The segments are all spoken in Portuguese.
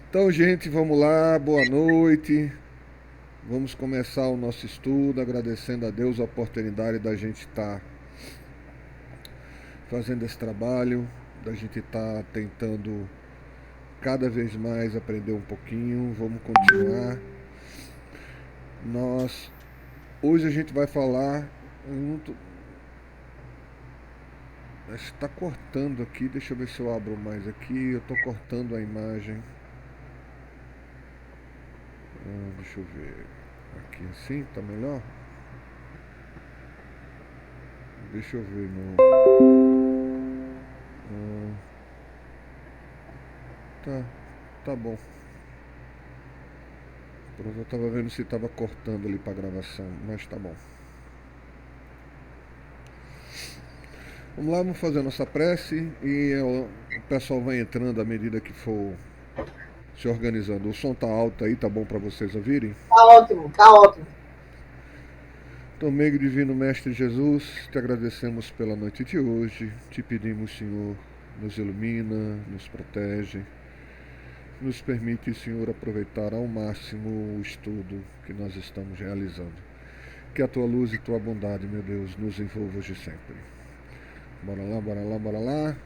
Então, gente, vamos lá, boa noite. Vamos começar o nosso estudo agradecendo a Deus a oportunidade da gente estar fazendo esse trabalho, da gente estar tentando cada vez mais aprender um pouquinho. Vamos continuar. Nós Hoje a gente vai falar. Está cortando aqui, deixa eu ver se eu abro mais aqui. Eu estou cortando a imagem. Deixa eu ver. Aqui assim, tá melhor? Deixa eu ver no. ah, tá, tá bom. Pronto, eu tava vendo se tava cortando ali pra gravação, mas tá bom. Vamos lá, vamos fazer a nossa prece e o pessoal vai entrando à medida que for se organizando. O som tá alto aí, tá bom pra vocês ouvirem? Tá ótimo, tá ótimo. Então, meio divino Mestre Jesus, te agradecemos pela noite de hoje. Te pedimos, Senhor, nos ilumina, nos protege, nos permite, Senhor, aproveitar ao máximo o estudo que nós estamos realizando. Que a tua luz e tua bondade, meu Deus, nos envolva hoje sempre. Bora lá, bora lá, bora lá.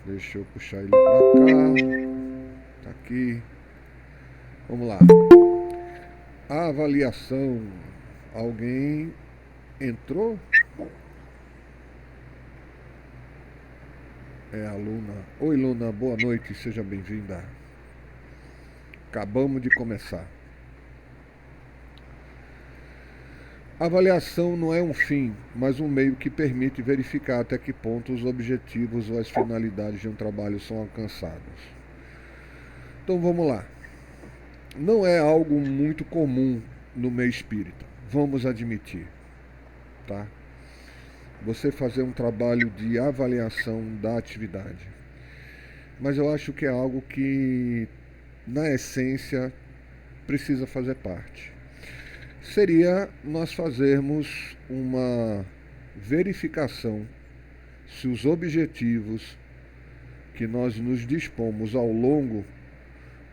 Deixa eu puxar ele pra cá. Tá aqui. Vamos lá. A avaliação. Alguém entrou? É a Luna. Oi, Luna, boa noite, seja bem-vinda. Acabamos de começar. A avaliação não é um fim, mas um meio que permite verificar até que ponto os objetivos ou as finalidades de um trabalho são alcançados. Então vamos lá. Não é algo muito comum no meio espírita, vamos admitir, tá? Você fazer um trabalho de avaliação da atividade. Mas eu acho que é algo que, na essência, precisa fazer parte. Seria nós fazermos uma verificação se os objetivos que nós nos dispomos ao longo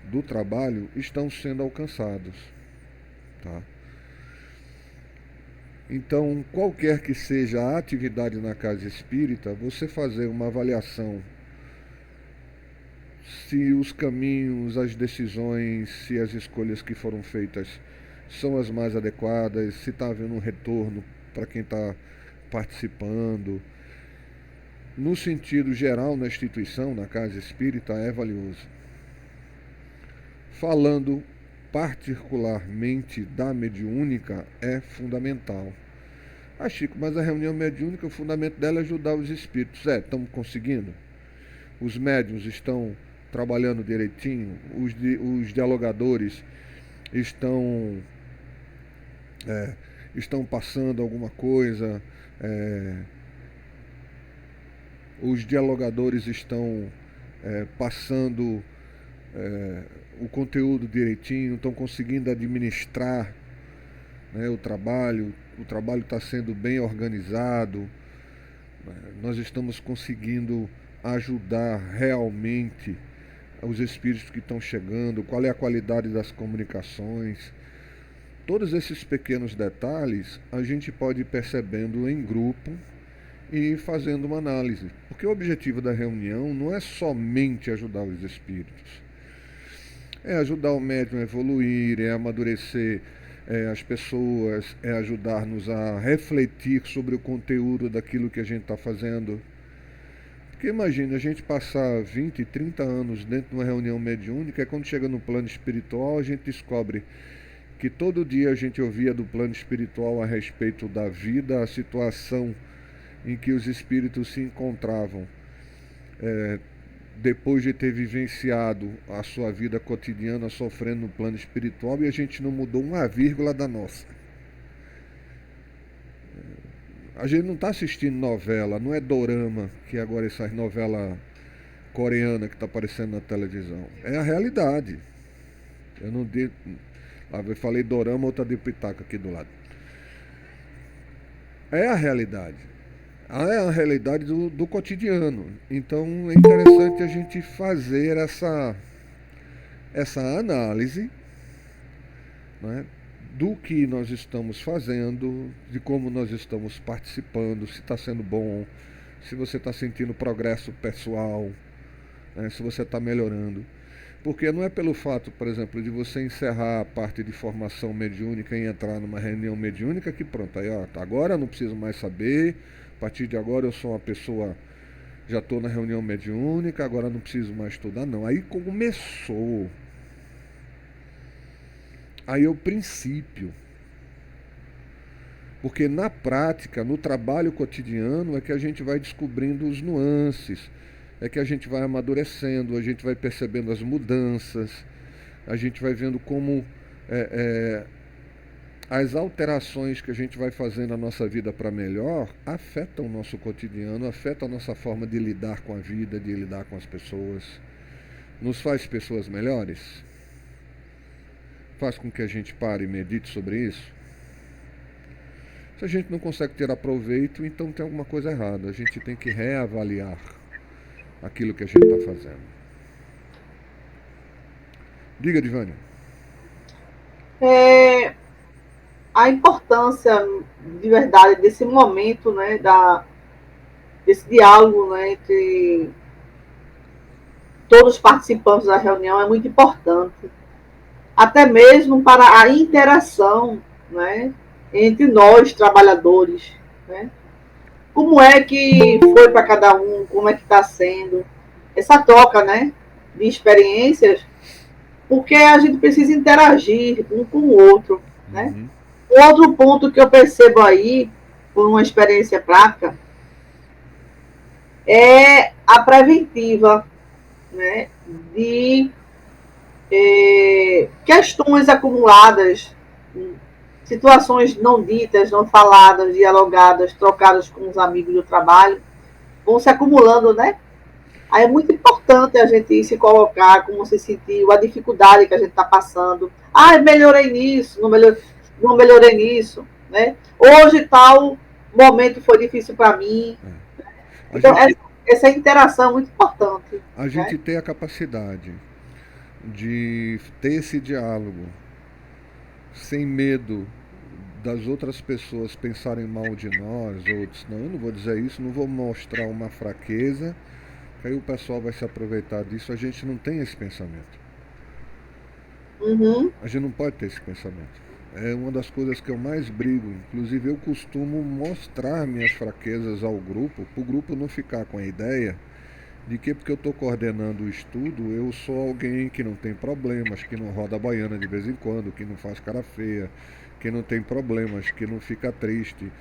do trabalho estão sendo alcançados, tá? Então, qualquer que seja a atividade na casa espírita, você fazer uma avaliação se os caminhos, as decisões, se as escolhas que foram feitas são as mais adequadas, se está havendo um retorno para quem está participando. No sentido geral, na instituição, na casa espírita, é valioso. Falando particularmente da mediúnica, é fundamental. Ah, Chico, mas a reunião mediúnica, o fundamento dela é ajudar os espíritos. Estamos conseguindo? Os médiuns estão trabalhando direitinho? Os dialogadores estão, é, estão passando alguma coisa? É, os dialogadores estão passando o conteúdo direitinho, estão conseguindo administrar, né, o trabalho está sendo bem organizado, né, nós estamos conseguindo ajudar realmente os espíritos que estão chegando, qual é a qualidade das comunicações. Todos esses pequenos detalhes a gente pode ir percebendo em grupo e fazendo uma análise. Porque o objetivo da reunião não é somente ajudar os espíritos, é ajudar o médium a evoluir, é amadurecer as pessoas, é ajudar-nos a refletir sobre o conteúdo daquilo que a gente está fazendo. Porque imagina, a gente passar 20, 30 anos dentro de uma reunião mediúnica, e quando chega no plano espiritual a gente descobre que todo dia a gente ouvia do plano espiritual a respeito da vida, a situação em que os espíritos se encontravam é, depois de ter vivenciado a sua vida cotidiana sofrendo no plano espiritual, e a gente não mudou uma vírgula da nossa. A gente não está assistindo novela, não é dorama, que agora essas novelas coreana que está aparecendo na televisão. É a realidade. Eu não de... Eu falei dorama, outra de pitaco aqui do lado. É a realidade. é a realidade do cotidiano. Então é interessante a gente fazer essa análise, né, do que nós estamos fazendo, de como nós estamos participando, se está sendo bom, se você está sentindo progresso pessoal, né, se você está melhorando. Porque não é pelo fato, por exemplo, de você encerrar a parte de formação mediúnica e entrar numa reunião mediúnica que pronto, aí ó, agora eu não preciso mais saber, a partir de agora eu sou uma pessoa, já estou na reunião mediúnica, agora não preciso mais estudar, não. Aí começou. Aí é o princípio. Porque na prática, no trabalho cotidiano, é que a gente vai descobrindo os nuances, é que a gente vai amadurecendo, a gente vai percebendo as mudanças, a gente vai vendo como as alterações que a gente vai fazendo na nossa vida para melhor afetam o nosso cotidiano, afetam a nossa forma de lidar com a vida, de lidar com as pessoas. Nos faz pessoas melhores? Faz com que a gente pare e medite sobre isso? Se a gente não consegue tirar proveito, então tem alguma coisa errada. A gente tem que reavaliar aquilo que a gente está fazendo. Diga, Divânia. A importância de verdade desse momento, né, desse diálogo, né, entre todos os participantes da reunião é muito importante, até mesmo para a interação, né, entre nós trabalhadores, né? Como é que foi para cada um, como é que está sendo essa troca, né, de experiências, porque a gente precisa interagir um com o outro, né? Uhum. Outro ponto que eu percebo aí, por uma experiência prática, é a preventiva, né, de questões acumuladas, situações não ditas, não faladas, dialogadas, trocadas com os amigos do trabalho, vão se acumulando, né? Aí é muito importante a gente se colocar, como se sentiu, a dificuldade que a gente está passando. Ah, melhorei nisso, não melhorei nisso, né? Hoje tal momento foi difícil para mim. A Então, gente, essa interação é muito importante, a né? gente tem a capacidade de ter esse diálogo sem medo das outras pessoas pensarem mal de nós, outros, não, eu não vou dizer isso, não vou mostrar uma fraqueza, que aí o pessoal vai se aproveitar disso. A gente não tem esse pensamento. Uhum, A gente não pode ter esse pensamento. É uma das coisas que eu mais brigo. Inclusive eu costumo mostrar minhas fraquezas ao grupo, para o grupo não ficar com a ideia de que porque eu estou coordenando o estudo, eu sou alguém que não tem problemas, que não roda a baiana de vez em quando, que não faz cara feia, que não tem problemas, que não fica triste.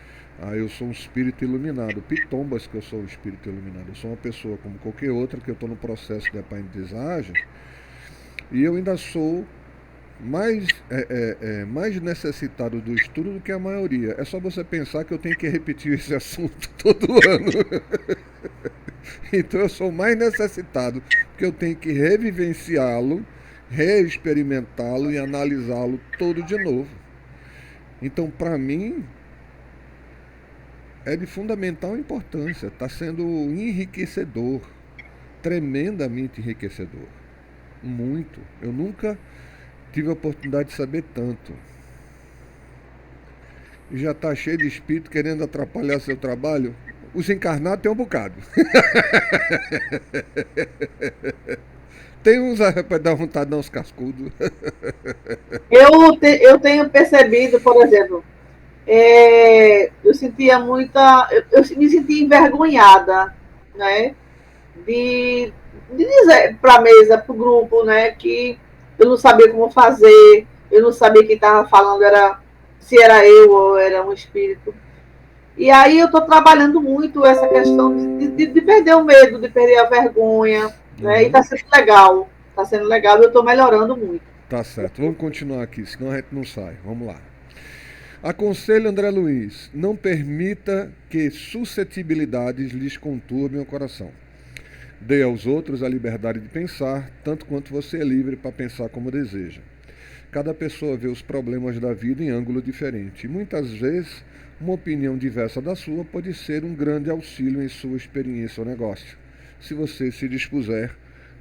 Ah, eu sou um espírito iluminado. Pitombas que eu sou um espírito iluminado. Eu sou uma pessoa como qualquer outra, que eu estou no processo de aprendizagem, e eu ainda sou mais necessitado do estudo do que a maioria. É só você pensar que eu tenho que repetir esse assunto todo ano. Então eu sou mais necessitado, porque eu tenho que revivenciá-lo, reexperimentá-lo e analisá-lo todo de novo. Então, para mim, é de fundamental importância. Está sendo enriquecedor, tremendamente enriquecedor. Muito. Eu nunca tive a oportunidade de saber tanto. E já está cheio de espírito querendo atrapalhar seu trabalho. Os encarnados tem um bocado. Tem uns para dar vontade de dar uns cascudos. eu tenho percebido, por exemplo, eu sentia muita. Eu me sentia envergonhada, né? De dizer para a mesa, para o grupo, né? Que eu não sabia como fazer, eu não sabia quem estava falando, se era eu ou era um espírito. E aí eu estou trabalhando muito essa questão de perder o medo, de perder a vergonha, né? E Uhum. está sendo legal. Está sendo legal e eu estou melhorando muito. Tá certo, vamos continuar aqui, senão a gente não sai. Vamos lá. Aconselho André Luiz, não permita que suscetibilidades lhes conturbem o coração. Dê aos outros a liberdade de pensar, tanto quanto você é livre para pensar como deseja. Cada pessoa vê os problemas da vida em ângulo diferente. E muitas vezes, uma opinião diversa da sua pode ser um grande auxílio em sua experiência ou negócio, se você se dispuser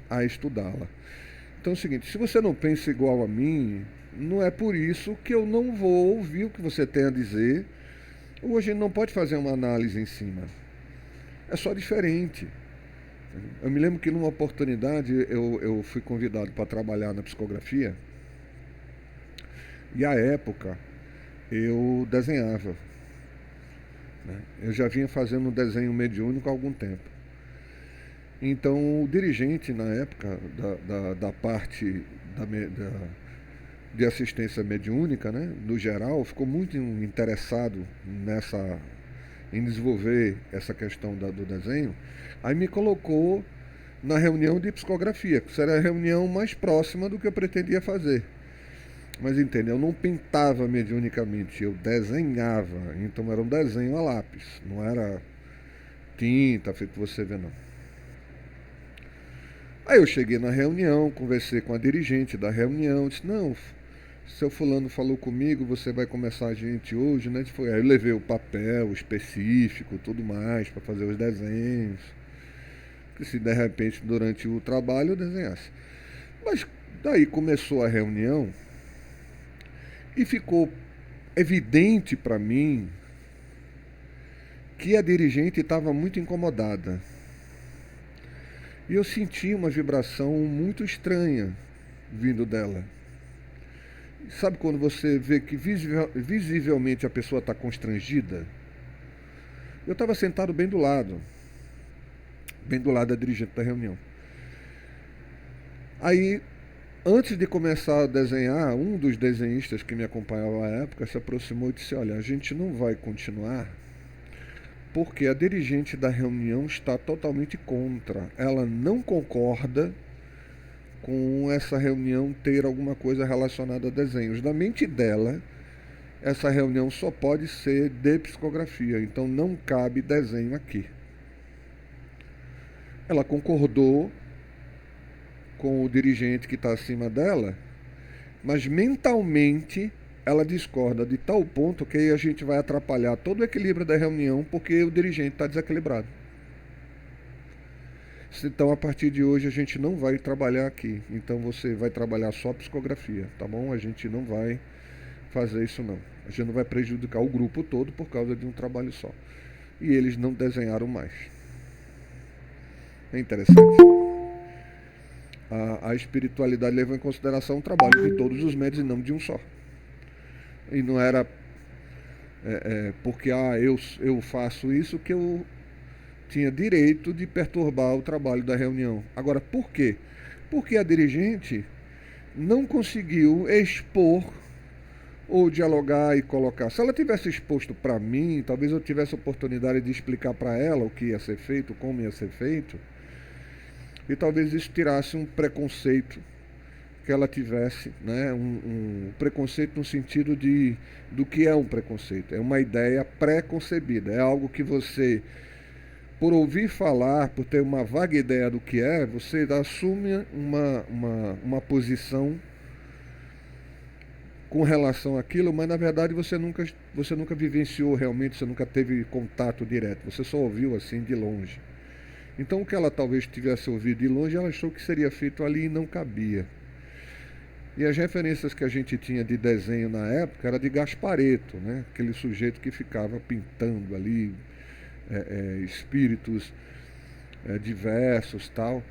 a estudá-la. Então é o seguinte, se você não pensa igual a mim, não é por isso que eu não vou ouvir o que você tem a dizer, ou a gente não pode fazer uma análise em cima. É só diferente. Eu me lembro que numa oportunidade eu fui convidado para trabalhar na psicografia, e à época eu desenhava, né? Eu já vinha fazendo um desenho mediúnico há algum tempo. Então o dirigente na época da parte de assistência mediúnica, né, no geral, ficou muito interessado em desenvolver essa questão do desenho. Aí me colocou na reunião de psicografia, que seria a reunião mais próxima do que eu pretendia fazer. Mas entende, eu não pintava mediunicamente, eu desenhava. Então era um desenho a lápis, não era tinta, feito você vê não. Aí eu cheguei na reunião, conversei com a dirigente da reunião, disse, não, seu fulano falou comigo, você vai começar a gente hoje, né? Aí eu levei o papel específico, tudo mais, para fazer os desenhos. Que se de repente durante o trabalho eu desenhasse. Mas daí começou a reunião e ficou evidente para mim que a dirigente estava muito incomodada. E eu senti uma vibração muito estranha vindo dela. Sabe quando você vê que visivelmente a pessoa está constrangida? Eu estava sentado bem do lado da dirigente da reunião. Aí, antes de começar a desenhar, um dos desenhistas que me acompanhava à época se aproximou e disse, olha, a gente não vai continuar porque a dirigente da reunião está totalmente contra. Ela não concorda com essa reunião ter alguma coisa relacionada a desenhos. Na mente dela, essa reunião só pode ser de psicografia, então não cabe desenho aqui. Ela concordou com o dirigente que está acima dela, mas mentalmente ela discorda de tal ponto que aí a gente vai atrapalhar todo o equilíbrio da reunião porque o dirigente está desequilibrado. Então a partir de hoje a gente não vai trabalhar aqui, então você vai trabalhar só psicografia, tá bom? A gente não vai fazer isso não. A gente não vai prejudicar o grupo todo por causa de um trabalho só. E eles não desenharam mais. É interessante. A espiritualidade leva em consideração o trabalho de todos os médios e não de um só. E não era porque eu faço isso que eu tinha direito de perturbar o trabalho da reunião. Agora, por quê? Porque a dirigente não conseguiu expor ou dialogar e colocar. Se ela tivesse exposto para mim, talvez eu tivesse a oportunidade de explicar para ela o que ia ser feito, como ia ser feito, e talvez isso tirasse um preconceito que ela tivesse, né? Um preconceito no sentido do que é um preconceito. É uma ideia pré-concebida, é algo que você, por ouvir falar, por ter uma vaga ideia do que é, você assume uma posição com relação àquilo, mas na verdade você nunca vivenciou realmente, você nunca teve contato direto, você só ouviu assim de longe. Então o que ela talvez tivesse ouvido de longe, ela achou que seria feito ali e não cabia. E as referências que a gente tinha de desenho na época era de Gasparetto, né? Aquele sujeito que ficava pintando ali espíritos diversos, tal.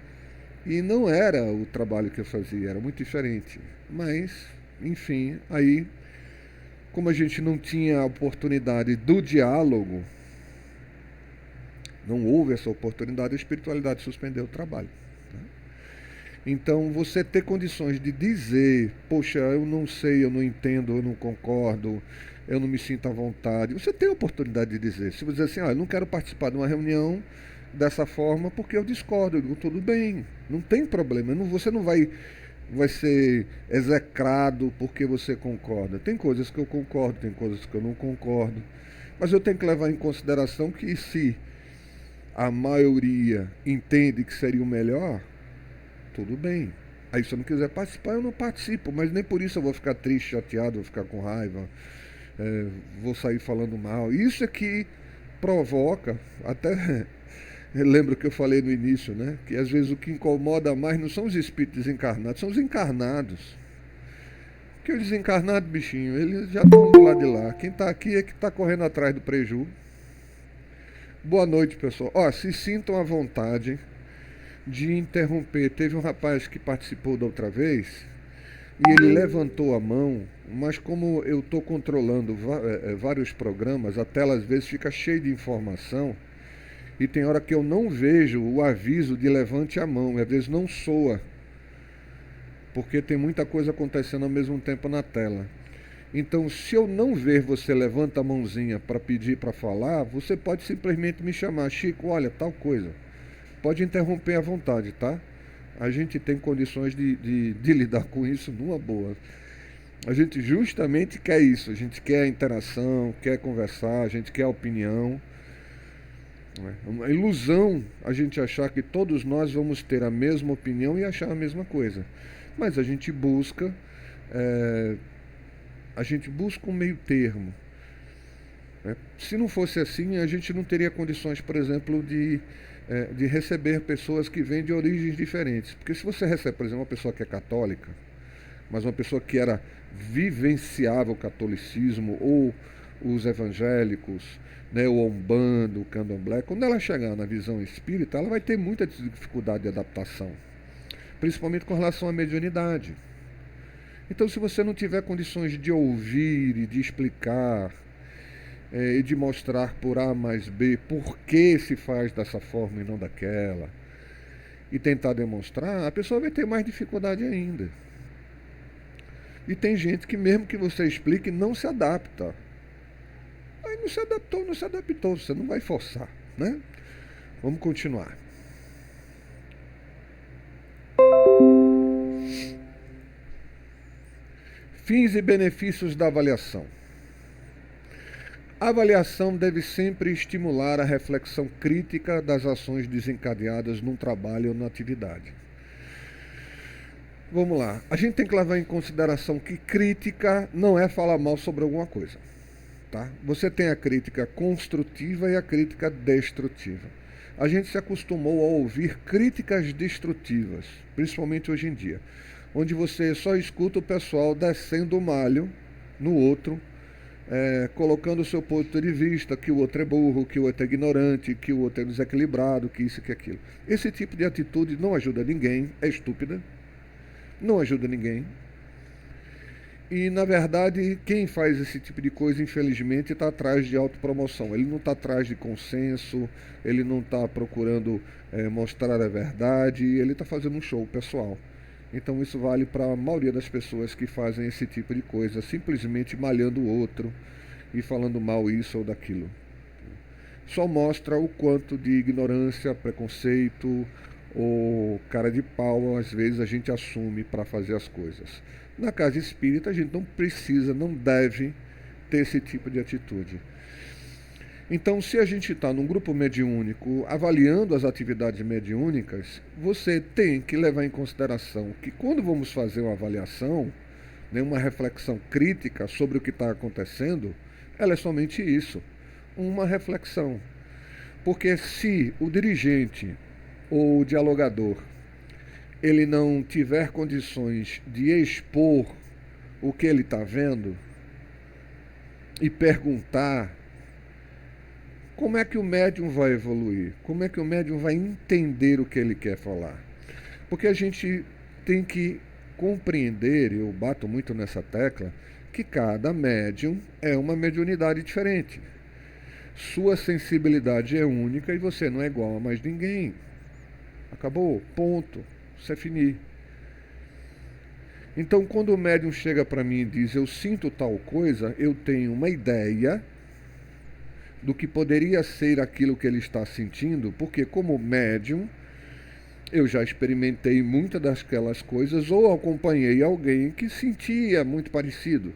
E não era o trabalho que eu fazia, era muito diferente. Mas, enfim, aí, como a gente não tinha a oportunidade do diálogo, não houve essa oportunidade, a espiritualidade suspendeu o trabalho. Né? Então, você ter condições de dizer, poxa, eu não sei, eu não entendo, eu não concordo, eu não me sinto à vontade. Você tem a oportunidade de dizer. Se você dizer assim, eu não quero participar de uma reunião dessa forma porque eu discordo, eu digo, tudo bem, não tem problema. Você não vai ser execrado porque você concorda. Tem coisas que eu concordo, tem coisas que eu não concordo. Mas eu tenho que levar em consideração que se a maioria entende que seria o melhor, tudo bem. Aí se eu não quiser participar, eu não participo, mas nem por isso eu vou ficar triste, chateado, vou ficar com raiva, vou sair falando mal. Isso é que provoca, até eu lembro que eu falei no início, né? Que às vezes o que incomoda mais não são os espíritos desencarnados, são os encarnados. Porque os desencarnados, bichinho, eles já estão do lado de lá. Quem está aqui é que está correndo atrás do preju. Boa noite, pessoal. Ó, se sintam à vontade de interromper. Teve um rapaz que participou da outra vez e ele levantou a mão, mas como eu estou controlando vários programas, a tela às vezes fica cheia de informação e tem hora que eu não vejo o aviso de levante a mão, e às vezes não soa, porque tem muita coisa acontecendo ao mesmo tempo na tela. Então, se eu não ver você levanta a mãozinha para pedir para falar, você pode simplesmente me chamar: Chico, olha, tal coisa. Pode interromper à vontade, tá? A gente tem condições de lidar com isso numa boa. A gente justamente quer isso, a gente quer a interação, quer conversar, a gente quer a opinião. É uma ilusão a gente achar que todos nós vamos ter a mesma opinião e achar a mesma coisa. Mas a gente busca um meio termo. Se não fosse assim, a gente não teria condições, por exemplo, de receber pessoas que vêm de origens diferentes. Porque se você recebe, por exemplo, uma pessoa que é católica, mas uma pessoa que vivenciava o catolicismo, ou os evangélicos, né, o Umbanda, o Candomblé, quando ela chegar na visão espírita, ela vai ter muita dificuldade de adaptação, principalmente com relação à mediunidade. Então, se você não tiver condições de ouvir e de explicar e de mostrar por A mais B por que se faz dessa forma e não daquela, e tentar demonstrar, a pessoa vai ter mais dificuldade ainda. E tem gente que mesmo que você explique não se adapta. Aí não se adaptou, você não vai forçar, né? Vamos continuar. Fins e benefícios da avaliação. A avaliação deve sempre estimular a reflexão crítica das ações desencadeadas num trabalho ou na atividade. Vamos lá. A gente tem que levar em consideração que crítica não é falar mal sobre alguma coisa. Tá? Você tem a crítica construtiva e a crítica destrutiva. A gente se acostumou a ouvir críticas destrutivas, principalmente hoje em dia, onde você só escuta o pessoal descendo o malho no outro, colocando o seu ponto de vista, que o outro é burro, que o outro é ignorante, que o outro é desequilibrado, que isso, que aquilo. Esse tipo de atitude não ajuda ninguém, é estúpida, não ajuda ninguém. E, na verdade, quem faz esse tipo de coisa, infelizmente, está atrás de autopromoção. Ele não está atrás de consenso, ele não está procurando mostrar a verdade, ele está fazendo um show pessoal. Então isso vale para a maioria das pessoas que fazem esse tipo de coisa, simplesmente malhando o outro e falando mal isso ou daquilo. Só mostra o quanto de ignorância, preconceito ou cara de pau, às vezes, a gente assume para fazer as coisas. Na casa espírita, a gente não precisa, não deve ter esse tipo de atitude. Então, se a gente está num grupo mediúnico avaliando as atividades mediúnicas, você tem que levar em consideração que quando vamos fazer uma avaliação, né, uma reflexão crítica sobre o que está acontecendo, ela é somente isso, uma reflexão. Porque se o dirigente ou o dialogador ele não tiver condições de expor o que ele está vendo e perguntar, como é que o médium vai evoluir? Como é que o médium vai entender o que ele quer falar? Porque a gente tem que compreender, eu bato muito nessa tecla, que cada médium é uma mediunidade diferente. Sua sensibilidade é única e você não é igual a mais ninguém. Acabou, ponto. Isso é finir. Então, quando o médium chega para mim e diz, eu sinto tal coisa, eu tenho uma ideia do que poderia ser aquilo que ele está sentindo, porque como médium, eu já experimentei muitas daquelas coisas ou acompanhei alguém que sentia muito parecido.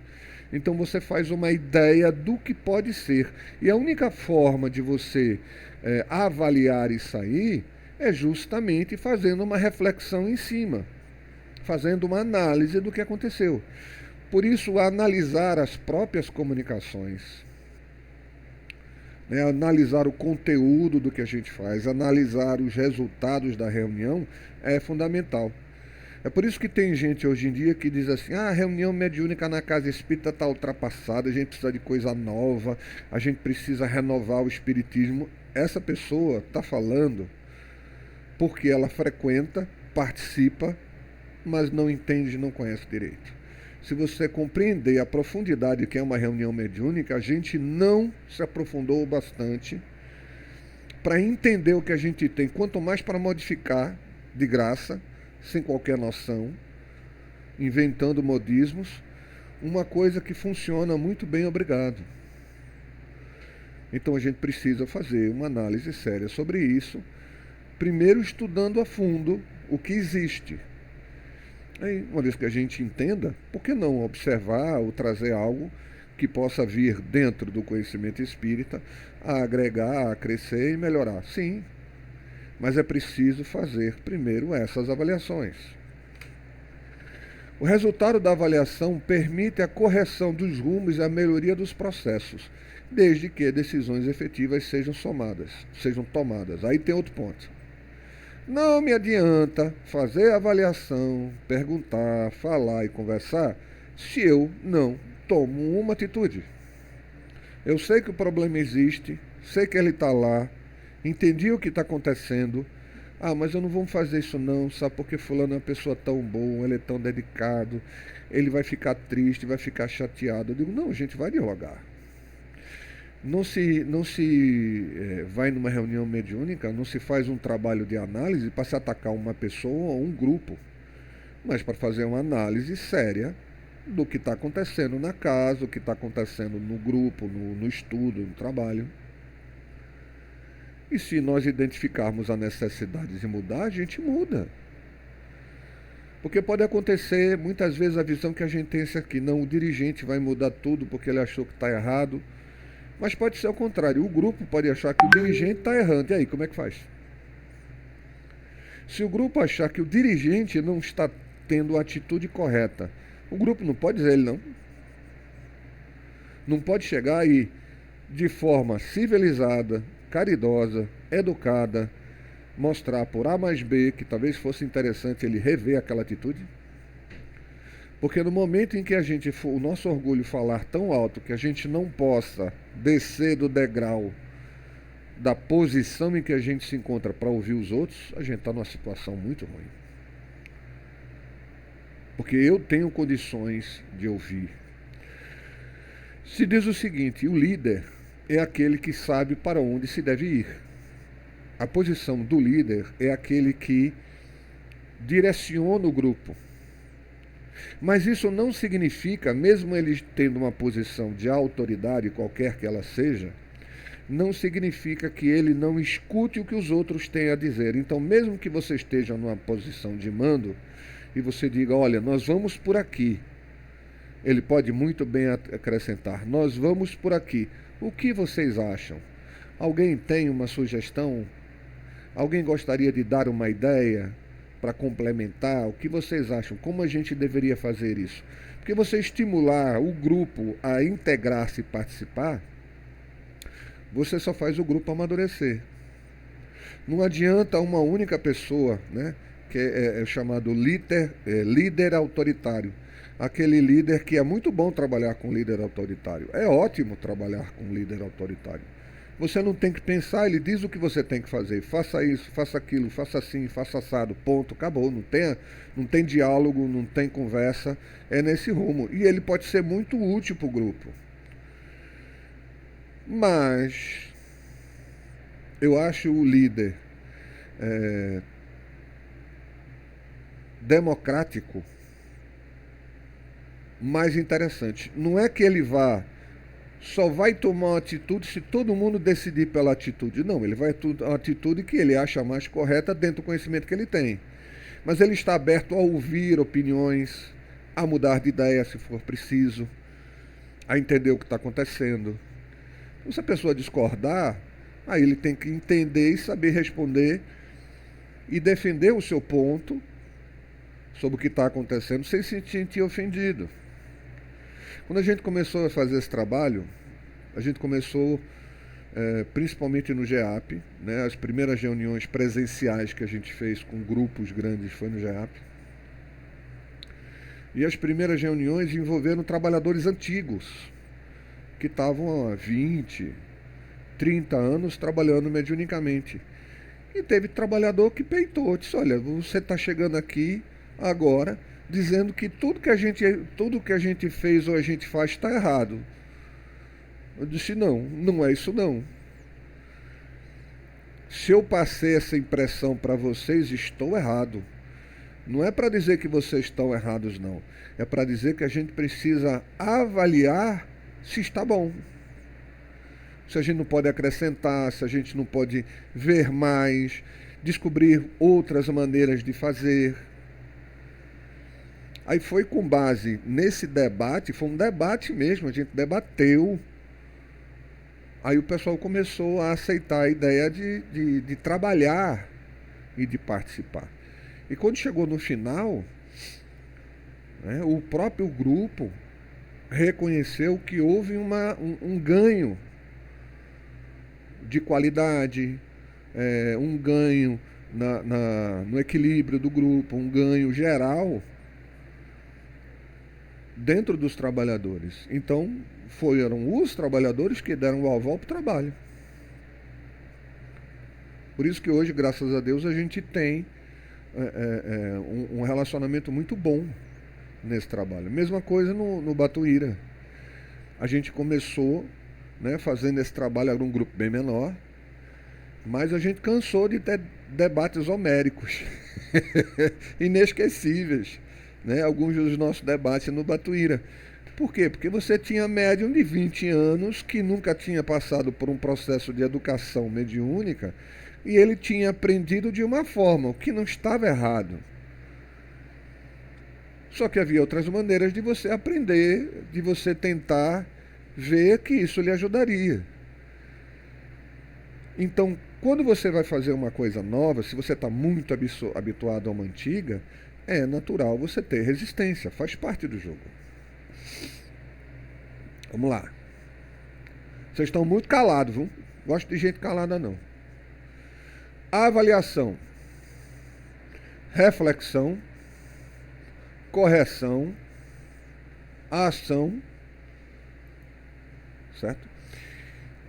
Então você faz uma ideia do que pode ser. E a única forma de você avaliar isso aí é justamente fazendo uma reflexão em cima, fazendo uma análise do que aconteceu. Por isso, analisar as próprias comunicações, né, analisar o conteúdo do que a gente faz, analisar os resultados da reunião é fundamental. É por isso que tem gente hoje em dia que diz assim: a reunião mediúnica na casa espírita está ultrapassada, a gente precisa de coisa nova, a gente precisa renovar o espiritismo. Essa pessoa está falando porque ela frequenta, participa, mas não entende, não conhece direito. Se você compreender a profundidade que é uma reunião mediúnica, a gente não se aprofundou bastante para entender o que a gente tem, quanto mais para modificar de graça, sem qualquer noção, inventando modismos, uma coisa que funciona muito bem, obrigado. Então a gente precisa fazer uma análise séria sobre isso, primeiro estudando a fundo o que existe. Aí, uma vez que a gente entenda, por que não observar ou trazer algo que possa vir dentro do conhecimento espírita a agregar, a crescer e melhorar? Sim, mas é preciso fazer primeiro essas avaliações. O resultado da avaliação permite a correção dos rumos e a melhoria dos processos, desde que decisões efetivas sejam tomadas. Aí tem outro ponto. Não me adianta fazer a avaliação, perguntar, falar e conversar se eu não tomo uma atitude. Eu sei que o problema existe, sei que ele está lá, entendi o que está acontecendo. Mas eu não vou fazer isso não, sabe? Porque fulano é uma pessoa tão boa, ele é tão dedicado, ele vai ficar triste, vai ficar chateado. Eu digo, não, gente, vai dialogar. Não se vai numa reunião mediúnica, não se faz um trabalho de análise para se atacar uma pessoa ou um grupo, mas para fazer uma análise séria do que está acontecendo na casa, o que está acontecendo no grupo, no estudo, no trabalho. E se nós identificarmos a necessidade de mudar, a gente muda. Porque pode acontecer, muitas vezes, a visão que a gente tem é essa aqui: não, o dirigente vai mudar tudo porque ele achou que está errado. Mas pode ser ao contrário, o grupo pode achar que o dirigente está errando. E aí, como é que faz? Se o grupo achar que o dirigente não está tendo a atitude correta, o grupo não pode dizer ele não. Não pode chegar e, de forma civilizada, caridosa, educada, mostrar por A mais B que talvez fosse interessante ele rever aquela atitude. Porque no momento em que o nosso orgulho falar tão alto que a gente não possa descer do degrau da posição em que a gente se encontra para ouvir os outros, a gente está numa situação muito ruim. Porque eu tenho condições de ouvir. Se diz o seguinte: o líder é aquele que sabe para onde se deve ir. A posição do líder é aquele que direciona o grupo. Mas isso não significa, mesmo ele tendo uma posição de autoridade, qualquer que ela seja, não significa que ele não escute o que os outros têm a dizer. Então, mesmo que você esteja numa posição de mando e você diga, olha, nós vamos por aqui, ele pode muito bem acrescentar, nós vamos por aqui. O que vocês acham? Alguém tem uma sugestão? Alguém gostaria de dar uma ideia para complementar? O que vocês acham? Como a gente deveria fazer isso? Porque você estimular o grupo a integrar-se e participar, você só faz o grupo amadurecer. Não adianta uma única pessoa, né, que é chamado líder autoritário. Aquele líder que é muito bom trabalhar com líder autoritário. É ótimo trabalhar com líder autoritário. Você não tem que pensar, ele diz o que você tem que fazer. Faça isso, faça aquilo, faça assim, faça assado, ponto, acabou. Não tem diálogo, não tem conversa, é nesse rumo. E ele pode ser muito útil para o grupo. Mas eu acho o líder democrático mais interessante. Não é que ele só vai tomar uma atitude se todo mundo decidir pela atitude. Não, ele vai tomar uma atitude que ele acha mais correta dentro do conhecimento que ele tem. Mas ele está aberto a ouvir opiniões, a mudar de ideia se for preciso, a entender o que está acontecendo. Se a pessoa discordar, aí ele tem que entender e saber responder e defender o seu ponto sobre o que está acontecendo sem se sentir ofendido. Quando a gente começou a fazer esse trabalho, a gente começou principalmente no GEAP, né? As primeiras reuniões presenciais que a gente fez com grupos grandes foi no GEAP. E as primeiras reuniões envolveram trabalhadores antigos, que estavam há 20, 30 anos trabalhando mediunicamente. E teve trabalhador que peitou, disse, olha, você está chegando aqui agora dizendo que tudo que a gente fez ou a gente faz está errado. Eu disse, não, não é isso não. Se eu passei essa impressão para vocês, estou errado. Não é para dizer que vocês estão errados, não. É para dizer que a gente precisa avaliar se está bom. Se a gente não pode acrescentar, se a gente não pode ver mais, descobrir outras maneiras de fazer. Aí foi com base nesse debate, foi um debate mesmo, a gente debateu. Aí o pessoal começou a aceitar a ideia de trabalhar e de participar. E quando chegou no final, né, o próprio grupo reconheceu que houve um ganho de qualidade, um ganho no equilíbrio do grupo, um ganho geral dentro dos trabalhadores. Então, foram os trabalhadores que deram o aval para o trabalho. Por isso que hoje, graças a Deus, a gente tem um relacionamento muito bom nesse trabalho. Mesma coisa no Batuíra. A gente começou, né, fazendo esse trabalho, era um grupo bem menor, mas a gente cansou de ter debates homéricos, inesquecíveis, né? Alguns dos nossos debates no Batuíra. Por quê? Porque você tinha médium de 20 anos que nunca tinha passado por um processo de educação mediúnica e ele tinha aprendido de uma forma, o que não estava errado. Só que havia outras maneiras de você aprender, de você tentar ver que isso lhe ajudaria. Então, quando você vai fazer uma coisa nova, se você está muito habituado a uma antiga, é natural você ter resistência, faz parte do jogo. Vamos lá. Vocês estão muito calados, viu? Gosto de gente calada não. Avaliação, reflexão, correção, ação, certo?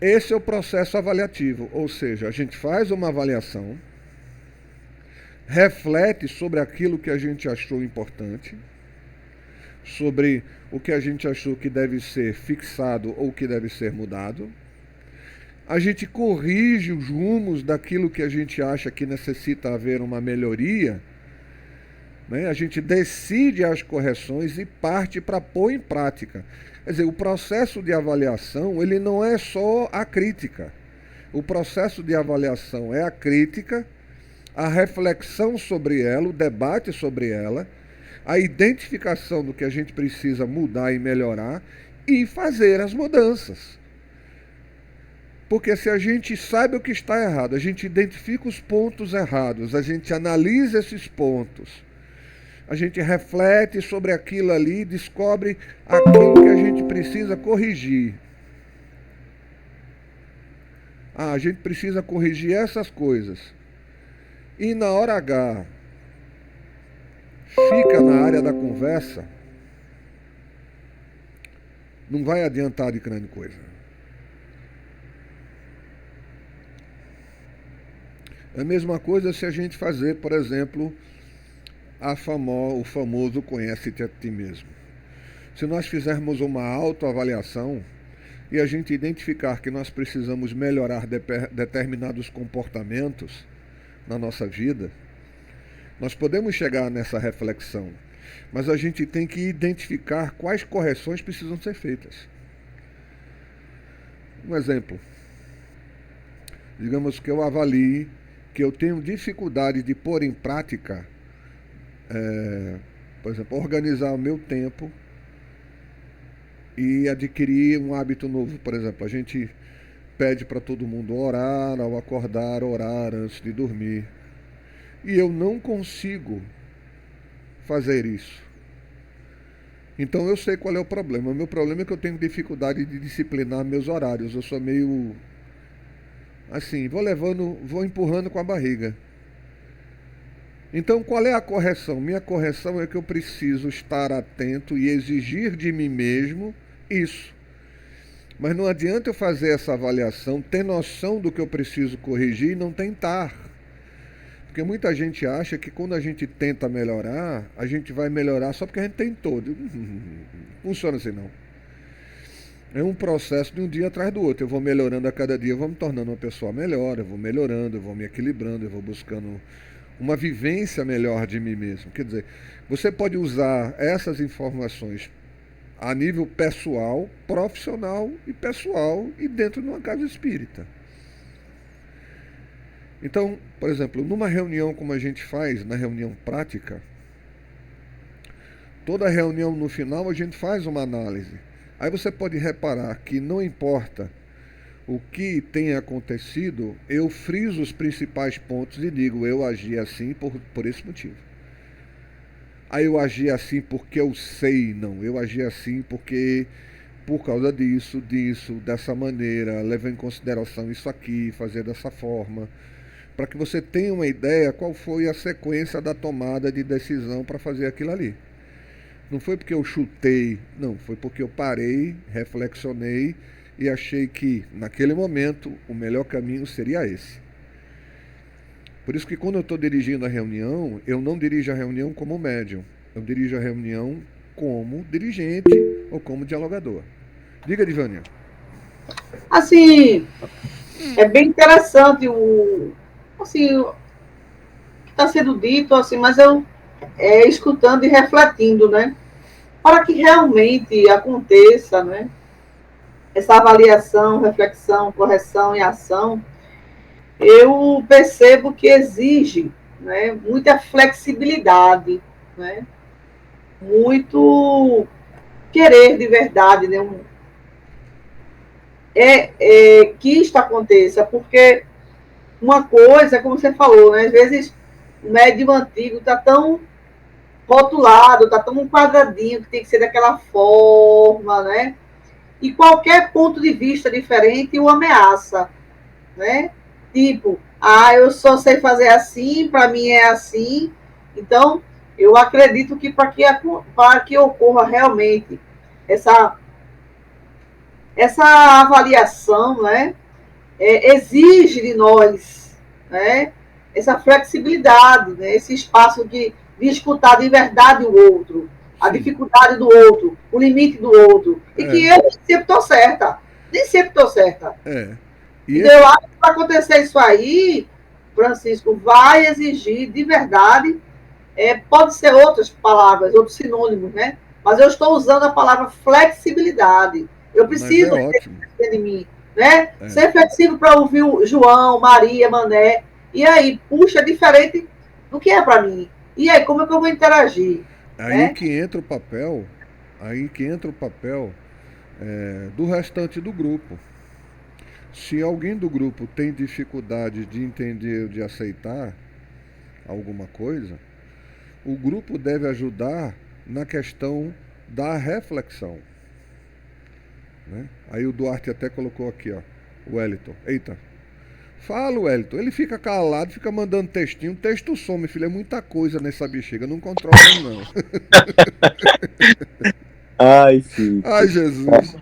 Esse é o processo avaliativo, ou seja, a gente faz uma avaliação, reflete sobre aquilo que a gente achou importante, sobre o que a gente achou que deve ser fixado ou que deve ser mudado. A gente corrige os rumos daquilo que a gente acha que necessita haver uma melhoria, né? A gente decide as correções e parte para pôr em prática. Quer dizer, o processo de avaliação, ele não é só a crítica. O processo de avaliação é a crítica, a reflexão sobre ela, o debate sobre ela, a identificação do que a gente precisa mudar e melhorar e fazer as mudanças. Porque se a gente sabe o que está errado, a gente identifica os pontos errados, a gente analisa esses pontos, a gente reflete sobre aquilo ali, descobre aquilo que a gente precisa corrigir. A gente precisa corrigir essas coisas. E na hora H, fica na área da conversa, não vai adiantar de grande coisa. É a mesma coisa se a gente fazer, por exemplo, o famoso conhece-te a ti mesmo. Se nós fizermos uma autoavaliação e a gente identificar que nós precisamos melhorar determinados comportamentos na nossa vida, nós podemos chegar nessa reflexão, mas a gente tem que identificar quais correções precisam ser feitas. Um exemplo. Digamos que eu avalie que eu tenho dificuldade de pôr em prática, por exemplo, organizar o meu tempo e adquirir um hábito novo. Por exemplo, a gente pede para todo mundo orar ao acordar, orar antes de dormir. E eu não consigo fazer isso. Então eu sei qual é o problema. O meu problema é que eu tenho dificuldade de disciplinar meus horários. Eu sou meio assim, vou levando, vou empurrando com a barriga. Então qual é a correção? Minha correção é que eu preciso estar atento e exigir de mim mesmo isso. Mas não adianta eu fazer essa avaliação, ter noção do que eu preciso corrigir e não tentar. Porque muita gente acha que quando a gente tenta melhorar, a gente vai melhorar só porque a gente tentou. Funciona assim não. É um processo de um dia atrás do outro. Eu vou melhorando a cada dia, eu vou me tornando uma pessoa melhor, eu vou melhorando, eu vou me equilibrando, eu vou buscando uma vivência melhor de mim mesmo. Quer dizer, você pode usar essas informações a nível pessoal, profissional e pessoal e dentro de uma casa espírita. Então, por exemplo, numa reunião como a gente faz, na reunião prática, toda reunião no final a gente faz uma análise. Aí você pode reparar que não importa o que tenha acontecido, eu friso os principais pontos e digo, eu agi assim por esse motivo. Aí eu agi assim porque eu sei, não. Eu agi assim porque por causa disso, dessa maneira, leva em consideração isso aqui, fazer dessa forma, para que você tenha uma ideia qual foi a sequência da tomada de decisão para fazer aquilo ali. Não foi porque eu chutei, não, foi porque eu parei, reflexionei e achei que, naquele momento, o melhor caminho seria esse. Por isso que quando eu estou dirigindo a reunião, eu não dirijo a reunião como médium, eu dirijo a reunião como dirigente ou como dialogador. Diga, Divânia. Assim, é bem interessante assim, o que está sendo dito, assim, mas eu escutando e refletindo, né? Para que realmente aconteça, né? Essa avaliação, reflexão, correção e ação, eu percebo que exige, né, muita flexibilidade, né? Muito querer de verdade, né? Que isto aconteça, porque uma coisa, como você falou, né, às vezes o médium antigo está tão rotulado, está tão quadradinho que tem que ser daquela forma, né? E qualquer ponto de vista diferente o ameaça, né? Tipo, eu só sei fazer assim, para mim é assim. Então, eu acredito que para que ocorra realmente essa, essa avaliação, né, exige de nós, né, essa flexibilidade, né, esse espaço de escutar de verdade o outro, a Sim. dificuldade do outro, o limite do outro. E que É, eu nem sempre estou certa. Nem sempre estou certa. é. E Então, eu esse. acho que para acontecer isso aí, Francisco, vai exigir de verdade, pode ser outras palavras, outros sinônimos, né? Mas eu estou usando a palavra flexibilidade. Eu Mas é preciso ótimo. ter de mim, né? É. Ser flexível para ouvir o João, Maria, Mané. E aí, puxa, é diferente do que é para mim. E aí, como é que eu vou interagir? Aí Né? que entra o papel, aí que entra o papel do restante do grupo. Se alguém do grupo tem dificuldade de entender ou de aceitar alguma coisa, o grupo deve ajudar na questão da reflexão. Né? Aí o Duarte até colocou aqui, ó, o Wellington. Eita, fala, Wellington. Ele fica calado, fica mandando textinho. O texto some, filho. É muita coisa nessa bexiga. Não controla, não. Ai, Ai, Chico. Jesus.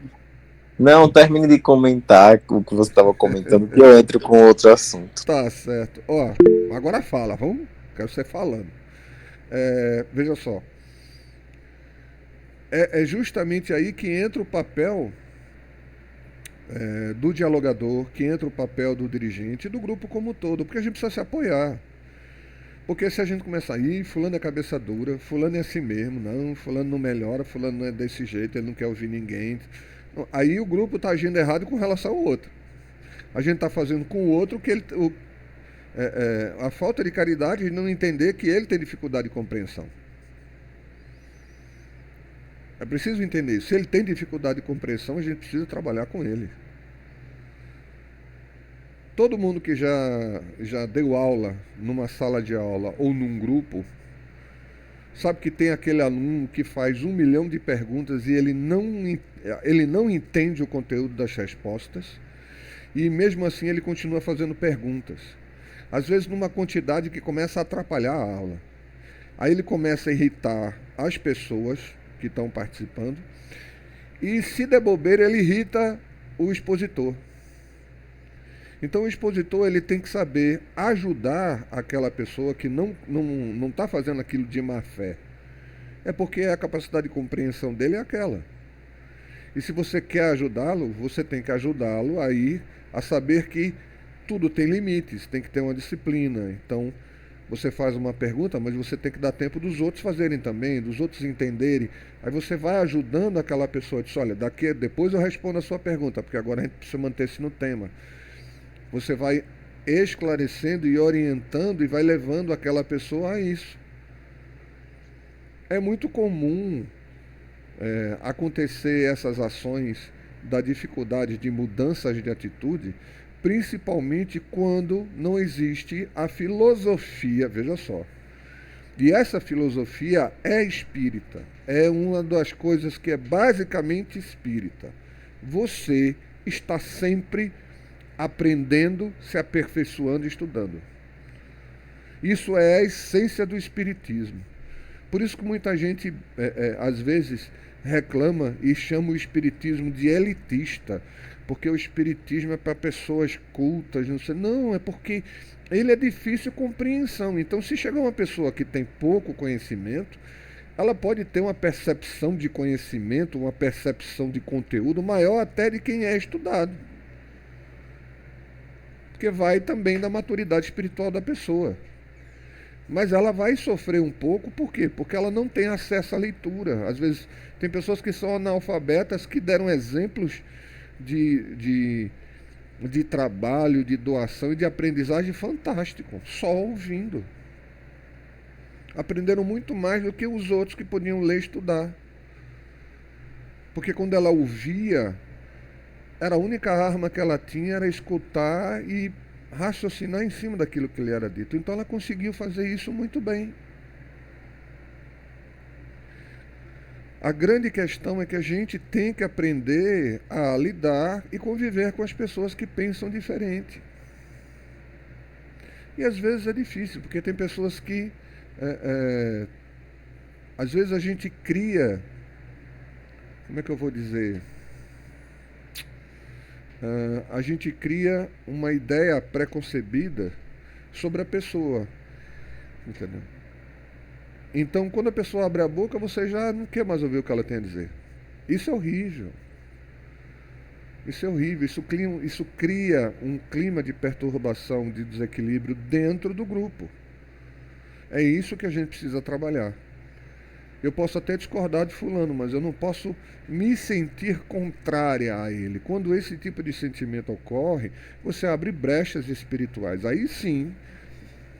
Não, termine de comentar o que você estava comentando, que eu entro com outro assunto. Tá certo. Ó, agora fala, vamos? Quero você falando. Veja só. É justamente aí que entra o papel do dialogador, que entra o papel do dirigente e do grupo como um todo, porque a gente precisa se apoiar. Porque se a gente começar aí, fulano é cabeça dura, fulano é assim mesmo, não, fulano não melhora, fulano não é desse jeito, ele não quer ouvir ninguém. Aí o grupo está agindo errado com relação ao outro. A gente está fazendo com o outro que ele, a falta de caridade de não entender que ele tem dificuldade de compreensão. É preciso entender isso. Se ele tem dificuldade de compreensão, a gente precisa trabalhar com ele. Todo mundo que já deu aula numa sala de aula ou num grupo Sabe que tem aquele aluno que faz 1 milhão de perguntas e ele não entende o conteúdo das respostas e mesmo assim ele continua fazendo perguntas. Às vezes numa quantidade que começa a atrapalhar a aula. Aí ele começa a irritar as pessoas que estão participando e, se der bobeira, ele irrita o expositor. Então o expositor ele tem que saber ajudar aquela pessoa que não está fazendo aquilo de má fé. É porque a capacidade de compreensão dele é aquela. E se você quer ajudá-lo, você tem que ajudá-lo aí a saber que tudo tem limites, tem que ter uma disciplina. Então você faz uma pergunta, mas você tem que dar tempo dos outros fazerem também, dos outros entenderem. Aí você vai ajudando aquela pessoa, diz, olha, depois eu respondo a sua pergunta, porque agora a gente precisa manter-se no tema. Você vai esclarecendo e orientando e vai levando aquela pessoa a isso. É muito comum acontecer essas ações da dificuldade de mudanças de atitude, principalmente quando não existe a filosofia, veja só. E essa filosofia é espírita, é uma das coisas que é basicamente espírita. Você está sempre aprendendo, se aperfeiçoando e estudando. Isso é a essência do espiritismo. Por isso que muita gente, às vezes, reclama e chama o espiritismo de elitista, porque o espiritismo é para pessoas cultas, não sei. Não, é porque ele é difícil de compreensão. Então, se chegar uma pessoa que tem pouco conhecimento, ela pode ter uma percepção de conhecimento, uma percepção de conteúdo maior até de quem é estudado. Porque vai também da maturidade espiritual da pessoa. Mas ela vai sofrer um pouco, por quê? Porque ela não tem acesso à leitura. Às vezes tem pessoas que são analfabetas que deram exemplos de trabalho, de doação e de aprendizagem fantástico, só ouvindo. Aprenderam muito mais do que os outros que podiam ler e estudar. Porque quando ela ouvia, era a única arma que ela tinha, era escutar e raciocinar em cima daquilo que lhe era dito. Então ela conseguiu fazer isso muito bem. A grande questão é que a gente tem que aprender a lidar e conviver com as pessoas que pensam diferente. E às vezes é difícil, porque tem pessoas que às vezes a gente cria, como é que eu vou dizer? A gente cria uma ideia preconcebida sobre a pessoa, entendeu? Então, quando a pessoa abre a boca, você já não quer mais ouvir o que ela tem a dizer. Isso é horrível. Isso é horrível. Isso cria um clima de perturbação, de desequilíbrio dentro do grupo. É isso que a gente precisa trabalhar. Eu posso até discordar de fulano, mas eu não posso me sentir contrária a ele. Quando esse tipo de sentimento ocorre, você abre brechas espirituais. Aí sim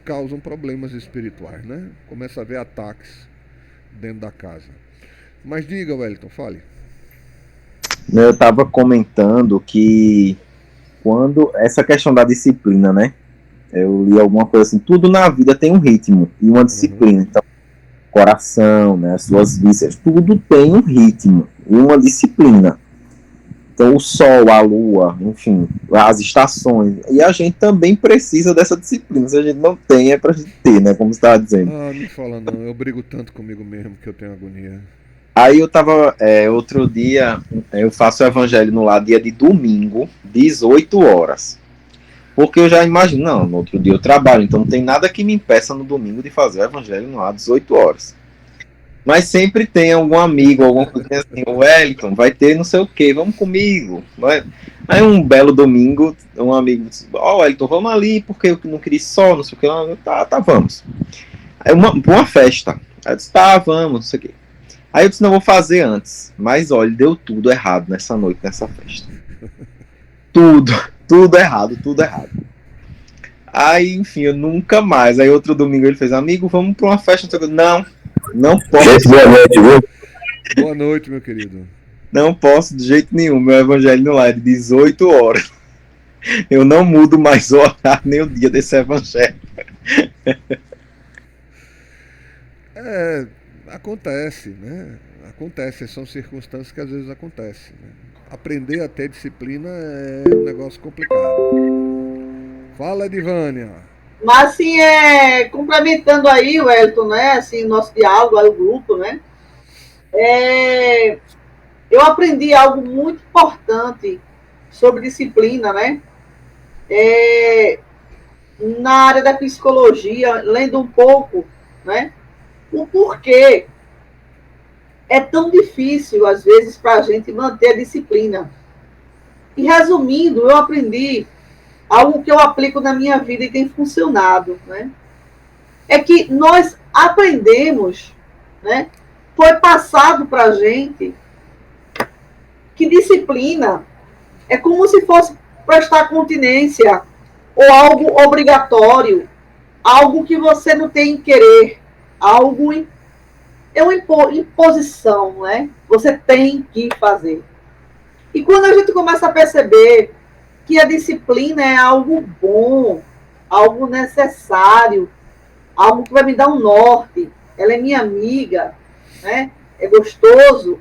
causam problemas espirituais, né? Começa a haver ataques dentro da casa. Mas diga, Wellington, fale. Eu estava comentando que quando essa questão da disciplina, né? Eu li alguma coisa assim, tudo na vida tem um ritmo e uma disciplina. Então, coração, né, as suas vísceras, tudo tem um ritmo e uma disciplina. Então o sol, a lua, enfim, as estações, e a gente também precisa dessa disciplina. Se a gente não tem, é pra gente ter, né, como você estava dizendo. Ah, não fala não, eu brigo tanto comigo mesmo que eu tenho agonia. Aí eu tava, outro dia, eu faço o evangelho no lar, dia de domingo, 18 horas. Porque eu já imagino, não, no outro dia eu trabalho, então não tem nada que me impeça no domingo de fazer o evangelho no ar 18 horas. Mas sempre tem algum amigo, alguma coisa assim, o Wellington, vai ter não sei o que, vamos comigo. Aí um belo domingo, um amigo disse, Wellington, vamos ali, porque eu não queria ir só, não sei o que, tá, vamos. Aí uma festa, aí eu disse, tá, vamos, não sei o que. Aí eu disse, não, vou fazer antes. Mas olha, deu tudo errado nessa noite, nessa festa. Tudo errado. Aí, enfim, eu nunca mais. Aí outro domingo ele fez, amigo, vamos pra uma festa. Não posso. Gente, boa noite, viu? Boa noite, meu querido. Não posso de jeito nenhum. Meu evangelho no lar é de 18 horas. Eu não mudo mais o horário nem o dia desse evangelho. Acontece, né? Acontece, são circunstâncias que às vezes acontecem. Né? Aprender a ter disciplina é um negócio complicado. Fala, Edivânia. Mas, assim, complementando aí, Wellington, né, assim, nosso diálogo, aí, o grupo, né, é, eu aprendi algo muito importante sobre disciplina, né, é, na área da psicologia, lendo um pouco, né, o porquê é tão difícil, às vezes, para a gente manter a disciplina. E, resumindo, eu aprendi algo que eu aplico na minha vida e tem funcionado, né, é que nós aprendemos, né, foi passado para a gente que disciplina é como se fosse prestar continência ou algo obrigatório, algo que você não tem que querer, algo é uma imposição, né? Você tem que fazer. E quando a gente começa a perceber que a disciplina é algo bom, algo necessário, algo que vai me dar um norte, ela é minha amiga, né? É gostoso,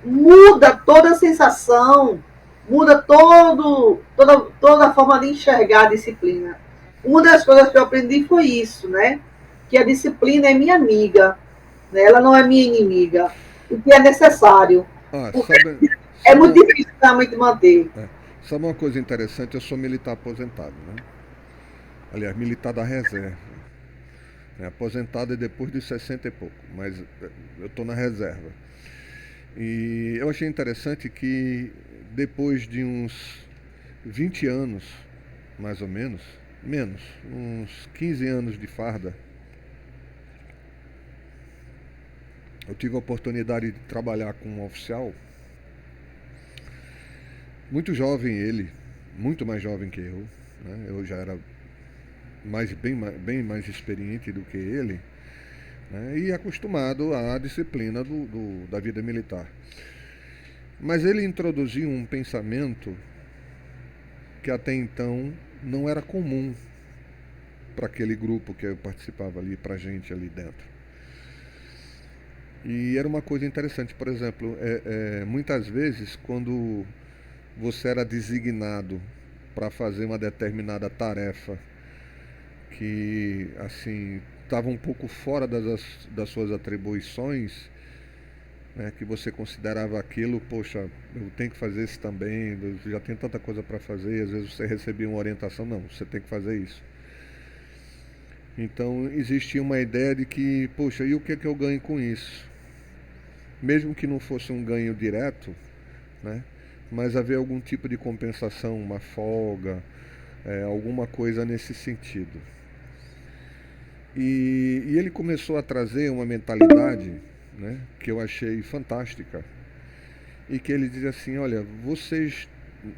muda toda a sensação, muda toda a forma de enxergar a disciplina. Uma das coisas que eu aprendi foi isso, né? Que a disciplina é minha amiga, né? Ela não é minha inimiga, o que é necessário, Ah, porque é sabe, muito difícil realmente manter. sabe uma coisa interessante? Eu sou militar aposentado, né? Aliás, militar da reserva. Aposentado é depois dos 60 e pouco, mas eu estou na reserva. E eu achei interessante que depois de uns 20 anos, mais ou menos, uns 15 anos de farda, eu tive a oportunidade de trabalhar com um oficial, muito jovem ele, muito mais jovem que eu, né? Eu já era bem mais experiente do que ele, né? E acostumado à disciplina da vida militar. Mas ele introduziu um pensamento que até então não era comum para aquele grupo que eu participava ali, para a gente ali dentro. E era uma coisa interessante, por exemplo, muitas vezes quando você era designado para fazer uma determinada tarefa que assim estava um pouco fora das suas atribuições, né, que você considerava aquilo, poxa, eu tenho que fazer isso também, eu já tenho tanta coisa para fazer, e às vezes você recebia uma orientação, não, você tem que fazer isso. Então existia uma ideia de que, poxa, e o que é que eu ganho com isso? Mesmo que não fosse um ganho direto, né, mas haver algum tipo de compensação, uma folga, alguma coisa nesse sentido. E ele começou a trazer uma mentalidade, né, que eu achei fantástica, e que ele diz assim, olha, vocês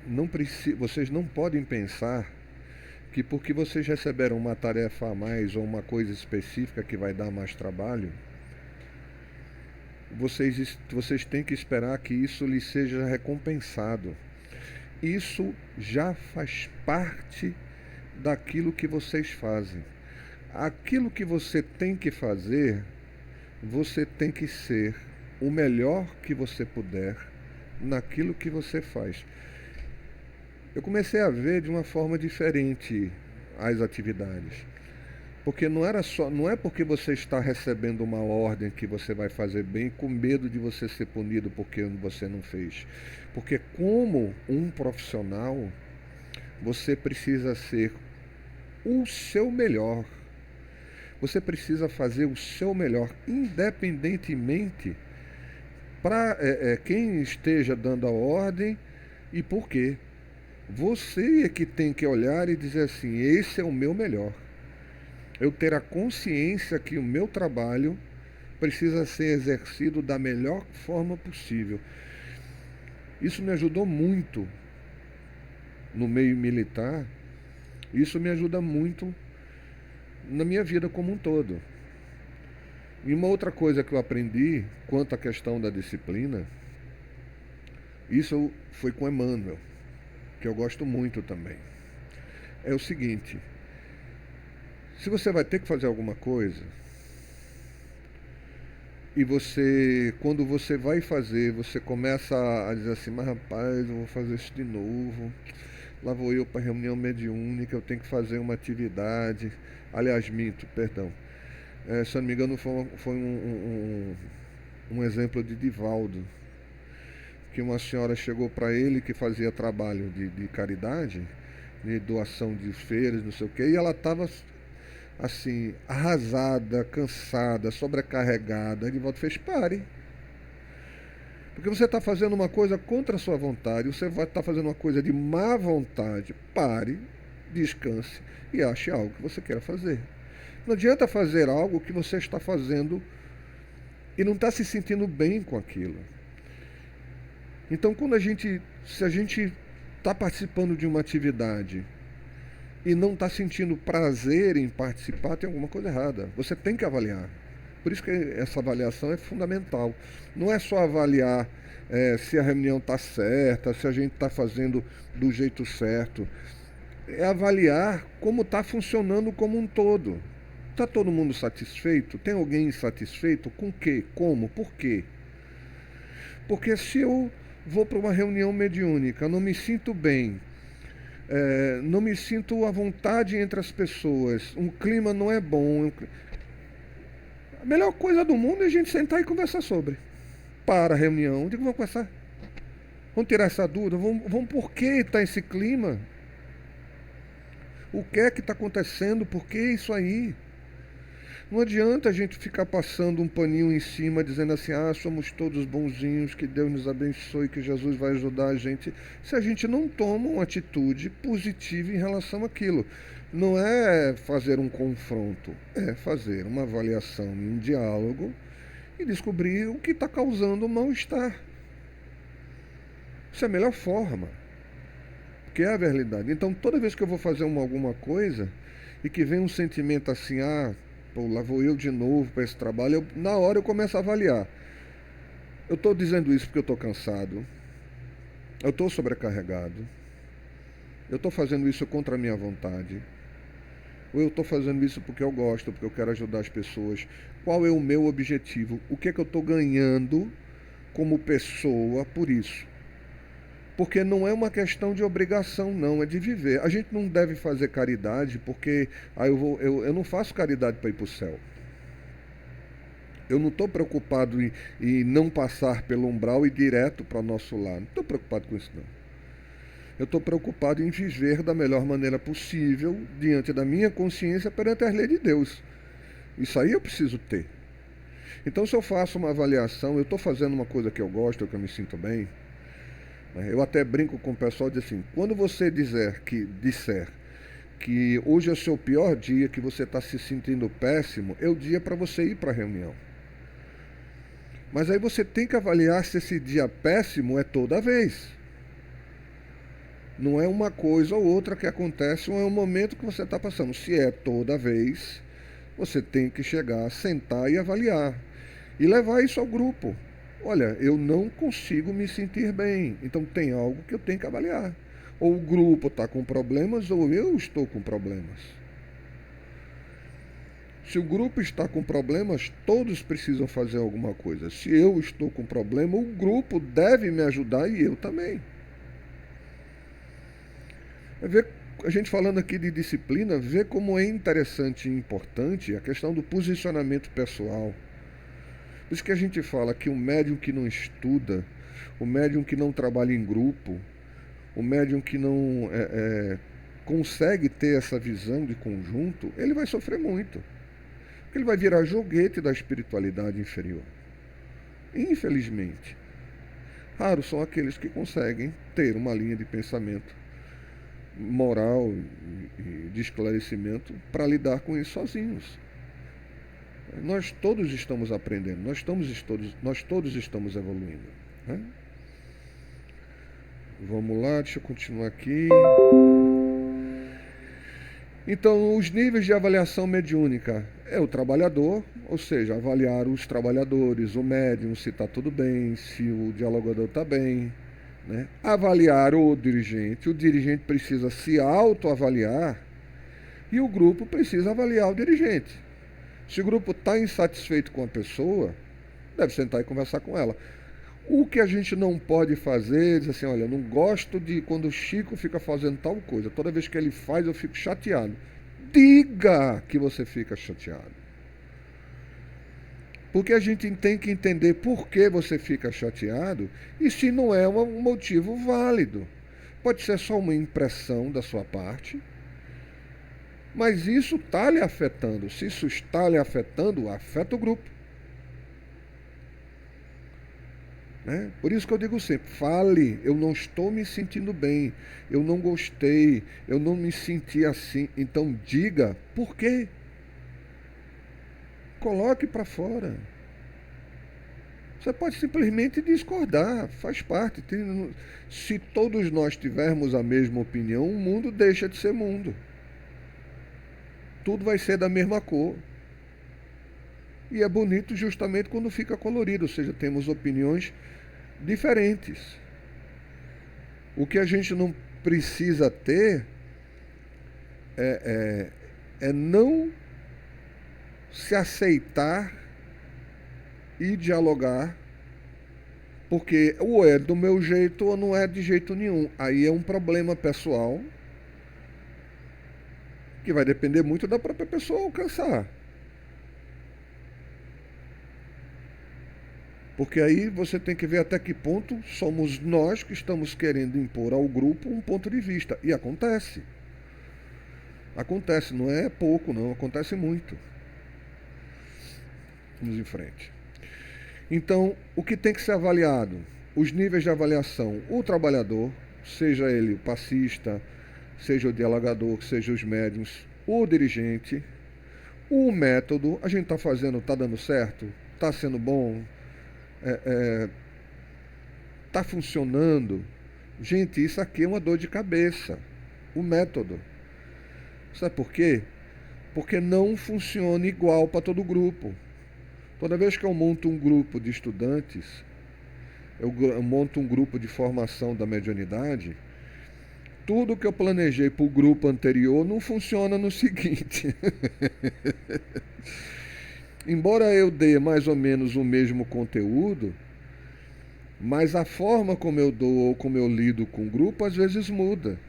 não podem pensar que porque vocês receberam uma tarefa a mais ou uma coisa específica que vai dar mais trabalho, vocês têm que esperar que isso lhes seja recompensado. Isso já faz parte daquilo que vocês fazem. Aquilo que você tem que fazer, você tem que ser o melhor que você puder naquilo que você faz. Eu comecei a ver de uma forma diferente as atividades. Porque não é porque você está recebendo uma ordem que você vai fazer bem com medo de você ser punido porque você não fez. Porque como um profissional, você precisa ser o seu melhor. Você precisa fazer o seu melhor, independentemente para quem esteja dando a ordem e por quê. Você é que tem que olhar e dizer assim, esse é o meu melhor. Eu ter a consciência que o meu trabalho precisa ser exercido da melhor forma possível. Isso me ajudou muito no meio militar, isso me ajuda muito na minha vida como um todo. E uma outra coisa que eu aprendi quanto à questão da disciplina, isso foi com Emmanuel, que eu gosto muito também. É o seguinte, se você vai ter que fazer alguma coisa, E você, quando você vai fazer, você começa a dizer assim, mas rapaz, eu vou fazer isso de novo. Lá vou eu para reunião mediúnica, eu tenho que fazer uma atividade. Aliás, minto, perdão. Se eu não me engano, foi um exemplo de Divaldo, que uma senhora chegou para ele que fazia trabalho de caridade, de doação de feiras, não sei o quê, e ela estava assim, arrasada, cansada, sobrecarregada. Divaldo fez: pare. Porque você está fazendo uma coisa contra a sua vontade, você vai estar fazendo uma coisa de má vontade. Pare, descanse e ache algo que você queira fazer. Não adianta fazer algo que você está fazendo e não está se sentindo bem com aquilo. Então, se a gente está participando de uma atividade e não está sentindo prazer em participar, tem alguma coisa errada. Você tem que avaliar. Por isso que essa avaliação é fundamental. Não é só avaliar se a reunião está certa, se a gente está fazendo do jeito certo. É avaliar como está funcionando como um todo. Está todo mundo satisfeito? Tem alguém insatisfeito? Com o quê? Como? Por quê? Porque se eu vou para uma reunião mediúnica, não me sinto bem, não me sinto à vontade entre as pessoas, um clima não é bom. A melhor coisa do mundo é a gente sentar e conversar sobre. Para a reunião, digo, vamos conversar. Vamos tirar essa dúvida, vamos por que está esse clima? O que é que está acontecendo? Por que isso aí? Não adianta a gente ficar passando um paninho em cima, dizendo assim, somos todos bonzinhos, que Deus nos abençoe, que Jesus vai ajudar a gente, se a gente não toma uma atitude positiva em relação àquilo. Não é fazer um confronto, é fazer uma avaliação e um diálogo e descobrir o que está causando o mal-estar. Isso é a melhor forma, porque é a realidade. Então, toda vez que eu vou fazer alguma coisa e que vem um sentimento assim, pô, lá vou eu de novo para esse trabalho, na hora eu começo a avaliar. Eu estou dizendo isso porque eu estou cansado, eu estou sobrecarregado, eu estou fazendo isso contra a minha vontade, ou eu estou fazendo isso porque eu gosto, porque eu quero ajudar as pessoas. Qual é o meu objetivo? O que é que eu estou ganhando como pessoa por isso? Porque não é uma questão de obrigação, não, é de viver. A gente não deve fazer caridade porque eu não faço caridade para ir para o céu. Eu não estou preocupado em não passar pelo umbral e ir direto para o nosso lar. Não estou preocupado com isso, não. Eu estou preocupado em viver da melhor maneira possível diante da minha consciência perante as leis de Deus. Isso aí eu preciso ter. Então, se eu faço uma avaliação, eu estou fazendo uma coisa que eu gosto, que eu me sinto bem. Eu até brinco com o pessoal e digo assim, quando você disser que hoje é o seu pior dia, que você está se sentindo péssimo, é o dia para você ir para a reunião. Mas aí você tem que avaliar se esse dia péssimo é toda vez. Não é uma coisa ou outra que acontece, ou é um momento que você está passando. Se é toda vez, você tem que chegar, sentar e avaliar. E levar isso ao grupo. Olha, eu não consigo me sentir bem, então tem algo que eu tenho que avaliar. Ou o grupo está com problemas, ou eu estou com problemas. Se o grupo está com problemas, todos precisam fazer alguma coisa. Se eu estou com problema, o grupo deve me ajudar e eu também. A gente falando aqui de disciplina, vê como é interessante e importante a questão do posicionamento pessoal. Por isso que a gente fala que o médium que não estuda, o médium que não trabalha em grupo, o médium que não consegue ter essa visão de conjunto, ele vai sofrer muito. Porque ele vai virar joguete da espiritualidade inferior. Infelizmente. Raros são aqueles que conseguem ter uma linha de pensamento moral e de esclarecimento para lidar com isso sozinhos. Nós todos estamos aprendendo, nós todos estamos evoluindo, né? Vamos lá, deixa eu continuar aqui. Então, os níveis de avaliação mediúnica é o trabalhador, ou seja, avaliar os trabalhadores, o médium, se está tudo bem, se o dialogador está bem, né? Avaliar o dirigente precisa se autoavaliar e o grupo precisa avaliar o dirigente. Se o grupo está insatisfeito com a pessoa, deve sentar e conversar com ela. O que a gente não pode fazer é dizer assim, olha, eu não gosto de quando o Chico fica fazendo tal coisa. Toda vez que ele faz, eu fico chateado. Diga que você fica chateado. Porque a gente tem que entender por que você fica chateado e se não é um motivo válido. Pode ser só uma impressão da sua parte, mas isso está lhe afetando. Se isso está lhe afetando, afeta o grupo. Né? Por isso que eu digo sempre, fale, eu não estou me sentindo bem, eu não gostei, eu não me senti assim. Então diga por quê. Coloque para fora. Você pode simplesmente discordar, faz parte. Se todos nós tivermos a mesma opinião, o mundo deixa de ser mundo. Tudo vai ser da mesma cor. E é bonito justamente quando fica colorido, ou seja, temos opiniões diferentes. O que a gente não precisa ter é não se aceitar e dialogar, porque ou é do meu jeito ou não é de jeito nenhum. Aí é um problema pessoal que vai depender muito da própria pessoa alcançar. Porque aí você tem que ver até que ponto somos nós que estamos querendo impor ao grupo um ponto de vista. E acontece. Acontece, não é pouco não, acontece muito. Vamos em frente. Então, o que tem que ser avaliado? Os níveis de avaliação. O trabalhador, seja ele o passista, seja o dialogador, seja os médiums, o dirigente, o método, a gente está fazendo, está dando certo? Está sendo bom? Está funcionando? Gente, isso aqui é uma dor de cabeça. O método. Sabe por quê? Porque não funciona igual para todo grupo. Toda vez que eu monto um grupo de estudantes, eu monto um grupo de formação da mediunidade, tudo que eu planejei para o grupo anterior não funciona no seguinte. Embora eu dê mais ou menos o mesmo conteúdo, mas a forma como eu dou ou como eu lido com o grupo às vezes muda.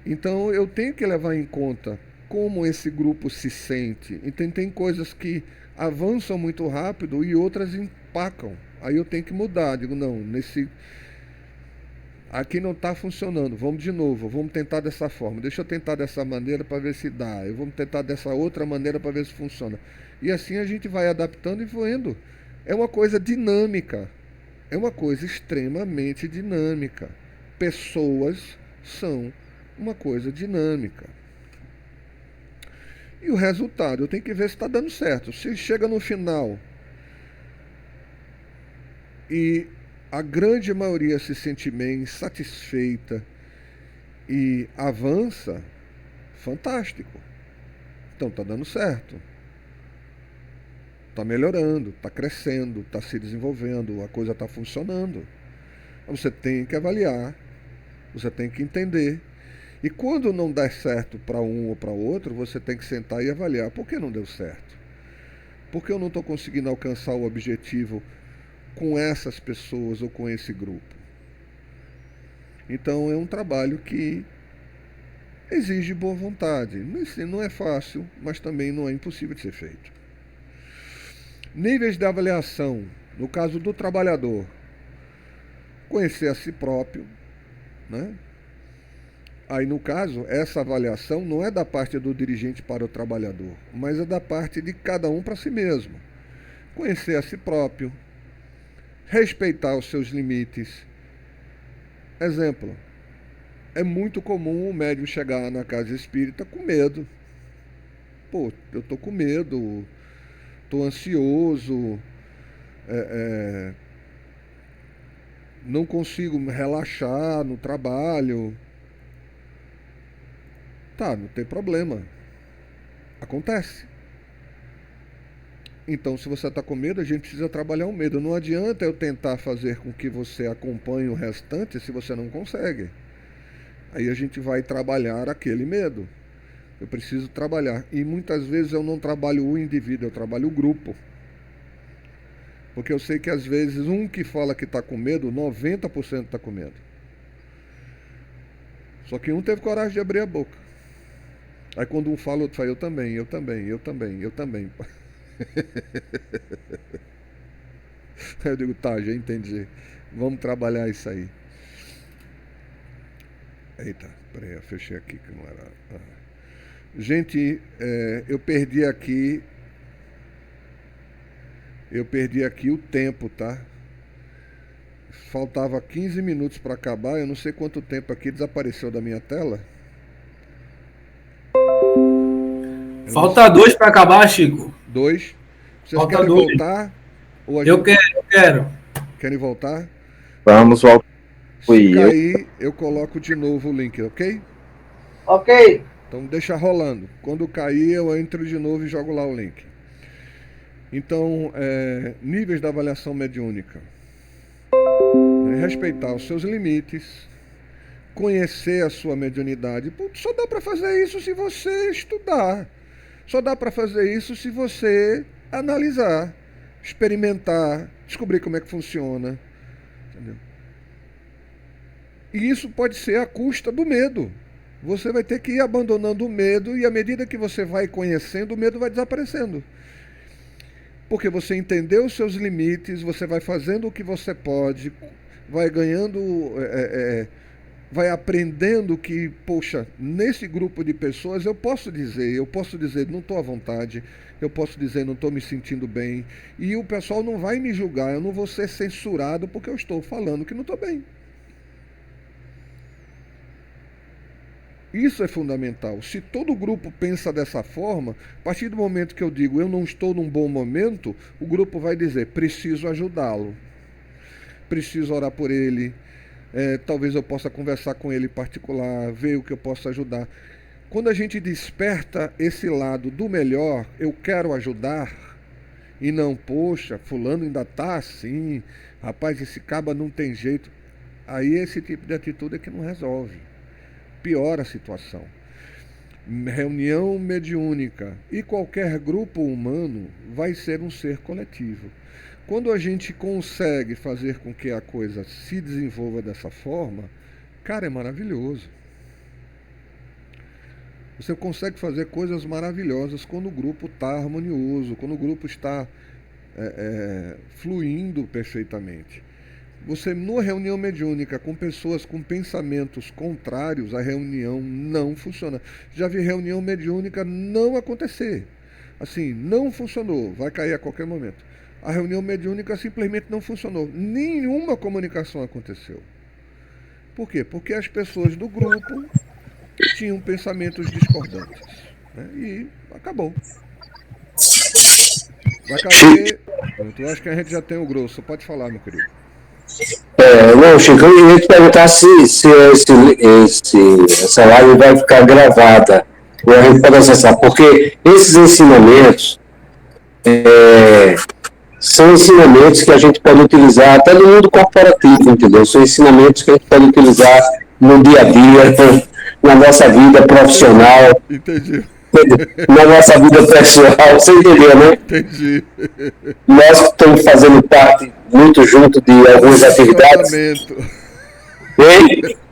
Então eu tenho que levar em conta como esse grupo se sente. Então tem coisas que avançam muito rápido e outras empacam. Aí eu tenho que mudar. Digo, não, aqui não está funcionando, vamos de novo, vamos tentar dessa forma. Deixa eu tentar dessa maneira para ver se dá. Eu vou tentar dessa outra maneira para ver se funciona. E assim a gente vai adaptando e voando. É uma coisa dinâmica. É uma coisa extremamente dinâmica. Pessoas são uma coisa dinâmica. E o resultado, eu tenho que ver se está dando certo. Se chega no final e a grande maioria se sente bem, satisfeita e avança, fantástico. Então está dando certo. Está melhorando, está crescendo, está se desenvolvendo, a coisa está funcionando. Você tem que avaliar, você tem que entender. E quando não der certo para um ou para outro, você tem que sentar e avaliar. Por que não deu certo? Por que eu não estou conseguindo alcançar o objetivo com essas pessoas ou com esse grupo? Então é um trabalho que exige boa vontade. Não é fácil, mas também não é impossível de ser feito. Níveis de avaliação. No caso do trabalhador, conhecer a si próprio, né? Aí, no caso, essa avaliação não é da parte do dirigente para o trabalhador, mas é da parte de cada um para si mesmo. Conhecer a si próprio, respeitar os seus limites. Exemplo, é muito comum o médium chegar na casa espírita com medo. Pô, eu tô com medo, tô ansioso, não consigo relaxar no trabalho. Tá, não tem problema. Acontece. Então, se você está com medo, a gente precisa trabalhar o medo. Não adianta eu tentar fazer com que você acompanhe o restante se você não consegue. Aí a gente vai trabalhar aquele medo. Eu preciso trabalhar. E muitas vezes eu não trabalho o indivíduo, eu trabalho o grupo. Porque eu sei que às vezes um que fala que está com medo, 90% está com medo. Só que um teve coragem de abrir a boca. Aí quando um fala, o outro fala, eu também, eu também, eu também, eu também. Aí eu digo, tá, já entendi. Vamos trabalhar isso aí. Eita, peraí, eu fechei aqui que não era. Gente, eu perdi aqui. Eu perdi aqui o tempo, tá? Faltava 15 minutos para acabar. Eu não sei quanto tempo aqui desapareceu da minha tela. Falta 2 para acabar, Chico. 2. Vocês Falta querem 2. voltar? Ou a Eu gente... quero. Querem voltar? Vamos voltar. Se cair, eu coloco de novo o link, ok? Ok. Então deixa rolando. Quando cair, eu entro de novo e jogo lá o link. Então, níveis da avaliação mediúnica. Respeitar os seus limites, conhecer a sua mediunidade. Só dá para fazer isso se você estudar. Só dá para fazer isso se você analisar, experimentar, descobrir como é que funciona. Entendeu? E isso pode ser à custa do medo. Você vai ter que ir abandonando o medo e à medida que você vai conhecendo, o medo vai desaparecendo. Porque você entendeu os seus limites, você vai fazendo o que você pode, vai ganhando, vai aprendendo que, poxa, nesse grupo de pessoas eu posso dizer, não estou à vontade, eu posso dizer, não estou me sentindo bem, e o pessoal não vai me julgar, eu não vou ser censurado porque eu estou falando que não estou bem. Isso é fundamental. Se todo grupo pensa dessa forma, a partir do momento que eu digo eu não estou num bom momento, o grupo vai dizer, preciso ajudá-lo, preciso orar por ele, talvez eu possa conversar com ele em particular, ver o que eu posso ajudar. Quando a gente desperta esse lado do melhor, eu quero ajudar, e não, poxa, fulano ainda está assim, rapaz, esse caba não tem jeito, aí esse tipo de atitude é que não resolve. Piora a situação. Reunião mediúnica e qualquer grupo humano vai ser um ser coletivo. Quando a gente consegue fazer com que a coisa se desenvolva dessa forma, cara, é maravilhoso. Você consegue fazer coisas maravilhosas quando o grupo está harmonioso, quando o grupo está fluindo perfeitamente. Você, numa reunião mediúnica com pessoas com pensamentos contrários, a reunião não funciona. Já vi reunião mediúnica não acontecer. Assim, não funcionou, vai cair a qualquer momento. A reunião mediúnica simplesmente não funcionou. Nenhuma comunicação aconteceu. Por quê? Porque as pessoas do grupo tinham pensamentos discordantes. Né? E acabou. Vai cair. Eu acho que a gente já tem o grosso. Pode falar, meu querido. Não, Chico, eu ia te perguntar se essa live vai ficar gravada, ou a gente pode acessar, porque esses ensinamentos são ensinamentos que a gente pode utilizar até no mundo corporativo, entendeu? São ensinamentos que a gente pode utilizar no dia a dia, na nossa vida profissional. Entendi. Na nossa vida pessoal, você entendeu, né? Entendi. Nós que estamos fazendo parte muito junto de algumas atividades.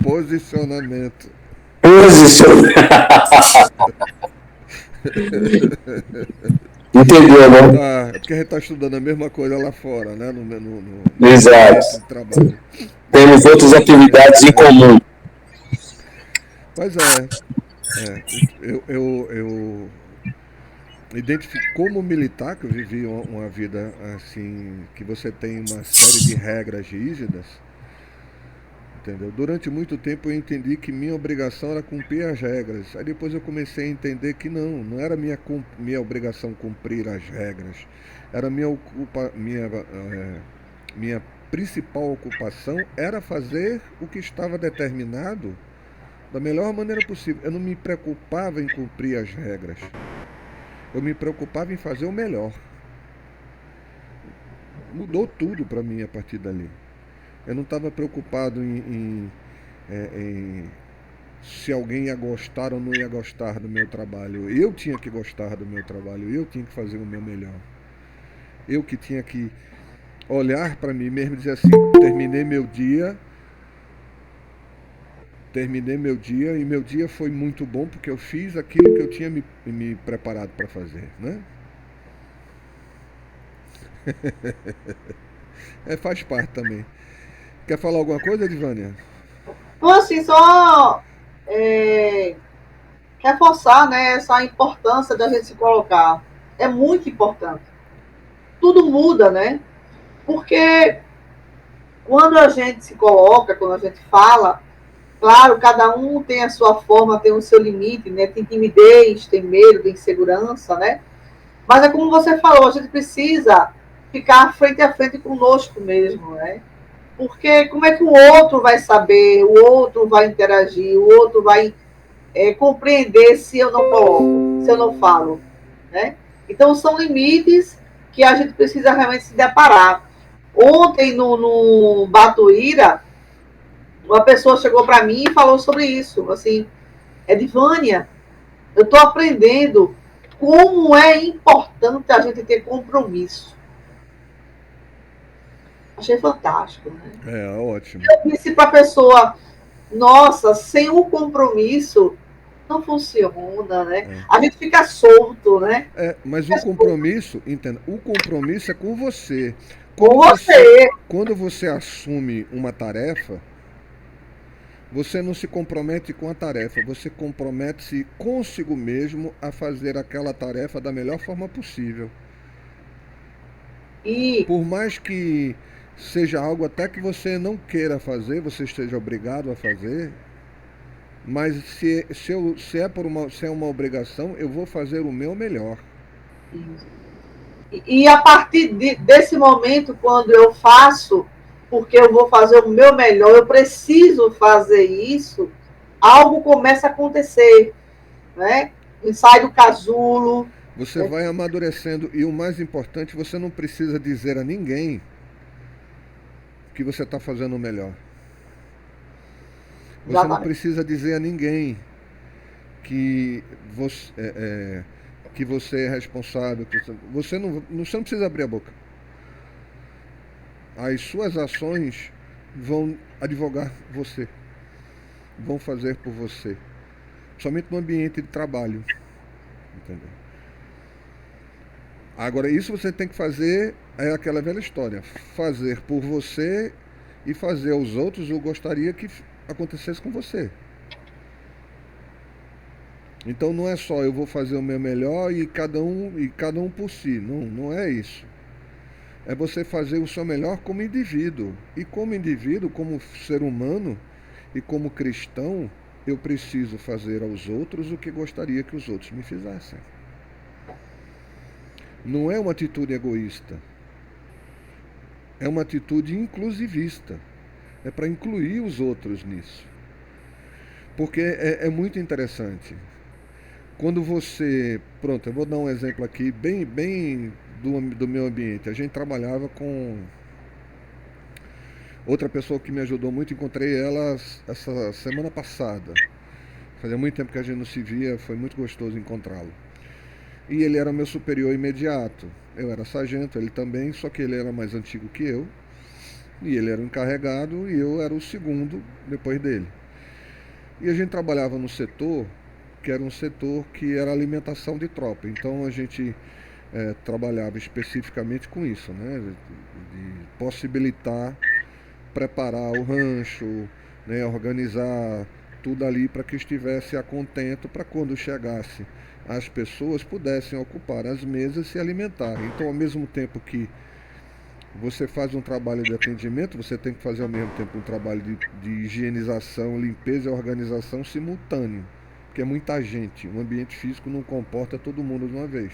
Posicionamento. Entendeu, né? É porque a gente está estudando a mesma coisa lá fora, né? Exato. Trabalho. Temos outras atividades em comum. Pois eu identifico como militar, que eu vivi uma vida assim, que você tem uma série de regras rígidas, entendeu? Durante muito tempo eu entendi que minha obrigação era cumprir as regras. Aí depois eu comecei a entender que não era minha obrigação cumprir as regras. Era minha principal ocupação era fazer o que estava determinado da melhor maneira possível. Eu não me preocupava em cumprir as regras. Eu me preocupava em fazer o melhor. Mudou tudo para mim a partir dali. Eu não estava preocupado em se alguém ia gostar ou não ia gostar do meu trabalho. Eu tinha que gostar do meu trabalho. Eu tinha que fazer o meu melhor. Eu que tinha que olhar para mim mesmo e dizer assim, terminei meu dia e meu dia foi muito bom porque eu fiz aquilo que eu tinha me preparado para fazer, né? Faz parte também. Quer falar alguma coisa, Edvânia? Então, assim, só é, reforçar, né, essa importância da gente se colocar. É muito importante. Tudo muda, né? Porque quando a gente se coloca, quando a gente fala, claro, cada um tem a sua forma, tem o seu limite, né? Tem timidez, tem medo, tem insegurança, né? Mas é como você falou, a gente precisa ficar frente a frente conosco mesmo, né? Porque como é que o outro vai saber, o outro vai interagir, o outro vai compreender se eu não coloco, se eu não falo, né? Então são limites que a gente precisa realmente se deparar. Ontem no Batuíra, uma pessoa chegou para mim e falou sobre isso, assim, Edvânia, eu estou aprendendo como é importante a gente ter compromisso. Achei fantástico, né? Ótimo. Eu disse para a pessoa, nossa, sem o compromisso não funciona, né? A gente fica solto, né? Mas o compromisso, entenda, o compromisso é com você. Com você. Quando você assume uma tarefa, você não se compromete com a tarefa, você compromete-se consigo mesmo a fazer aquela tarefa da melhor forma possível. E por mais que seja algo até que você não queira fazer, você esteja obrigado a fazer, mas se é uma obrigação, eu vou fazer o meu melhor. E a partir desse momento, quando eu faço, porque eu vou fazer o meu melhor, eu preciso fazer isso, algo começa a acontecer, né? Sai do casulo. Você vai amadurecendo e o mais importante, você não precisa dizer a ninguém que você está fazendo o melhor. Você não precisa dizer a ninguém que você é responsável. Você não precisa abrir a boca. As suas ações vão advogar você, vão fazer por você, somente no ambiente de trabalho, entendeu? Agora, isso você tem que fazer, é aquela velha história, fazer por você e fazer aos outros eu gostaria que acontecesse com você. Então não é só eu vou fazer o meu melhor e cada um por si. Não é isso. É você fazer o seu melhor como indivíduo. E como indivíduo, como ser humano e como cristão, eu preciso fazer aos outros o que gostaria que os outros me fizessem. Não é uma atitude egoísta. É uma atitude inclusivista. É para incluir os outros nisso. Porque é muito interessante. Quando você... Pronto, eu vou dar um exemplo aqui, bem do meu ambiente. A gente trabalhava com outra pessoa que me ajudou muito, encontrei ela essa semana passada. Fazia muito tempo que a gente não se via, foi muito gostoso encontrá-lo. E ele era meu superior imediato. Eu era sargento, ele também, só que ele era mais antigo que eu. E ele era o encarregado e eu era o segundo depois dele. E a gente trabalhava no setor que era um setor que era alimentação de tropa. Então a gente trabalhava especificamente com isso, né? De possibilitar preparar o rancho, né? Organizar tudo ali para que estivesse a contento para quando chegasse as pessoas pudessem ocupar as mesas e se alimentar. Então, ao mesmo tempo que você faz um trabalho de atendimento, você tem que fazer ao mesmo tempo um trabalho de higienização, limpeza e organização simultâneo. Porque é muita gente, o ambiente físico não comporta todo mundo de uma vez.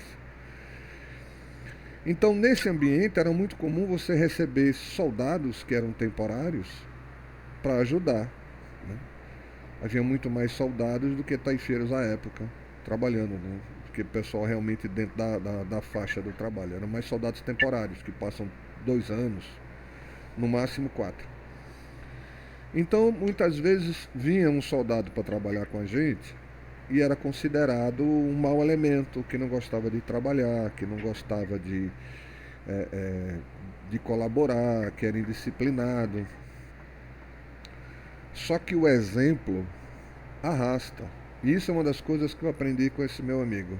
Então, nesse ambiente, era muito comum você receber soldados que eram temporários para ajudar, né? Havia muito mais soldados do que taifeiros à época, trabalhando, né? Porque o pessoal realmente dentro da faixa do trabalho. Eram mais soldados temporários, que passam 2 anos, no máximo 4. Então, muitas vezes, vinha um soldado para trabalhar com a gente e era considerado um mau elemento, que não gostava de trabalhar, que não gostava de de colaborar, que era indisciplinado. Só que o exemplo arrasta. E isso é uma das coisas que eu aprendi com esse meu amigo.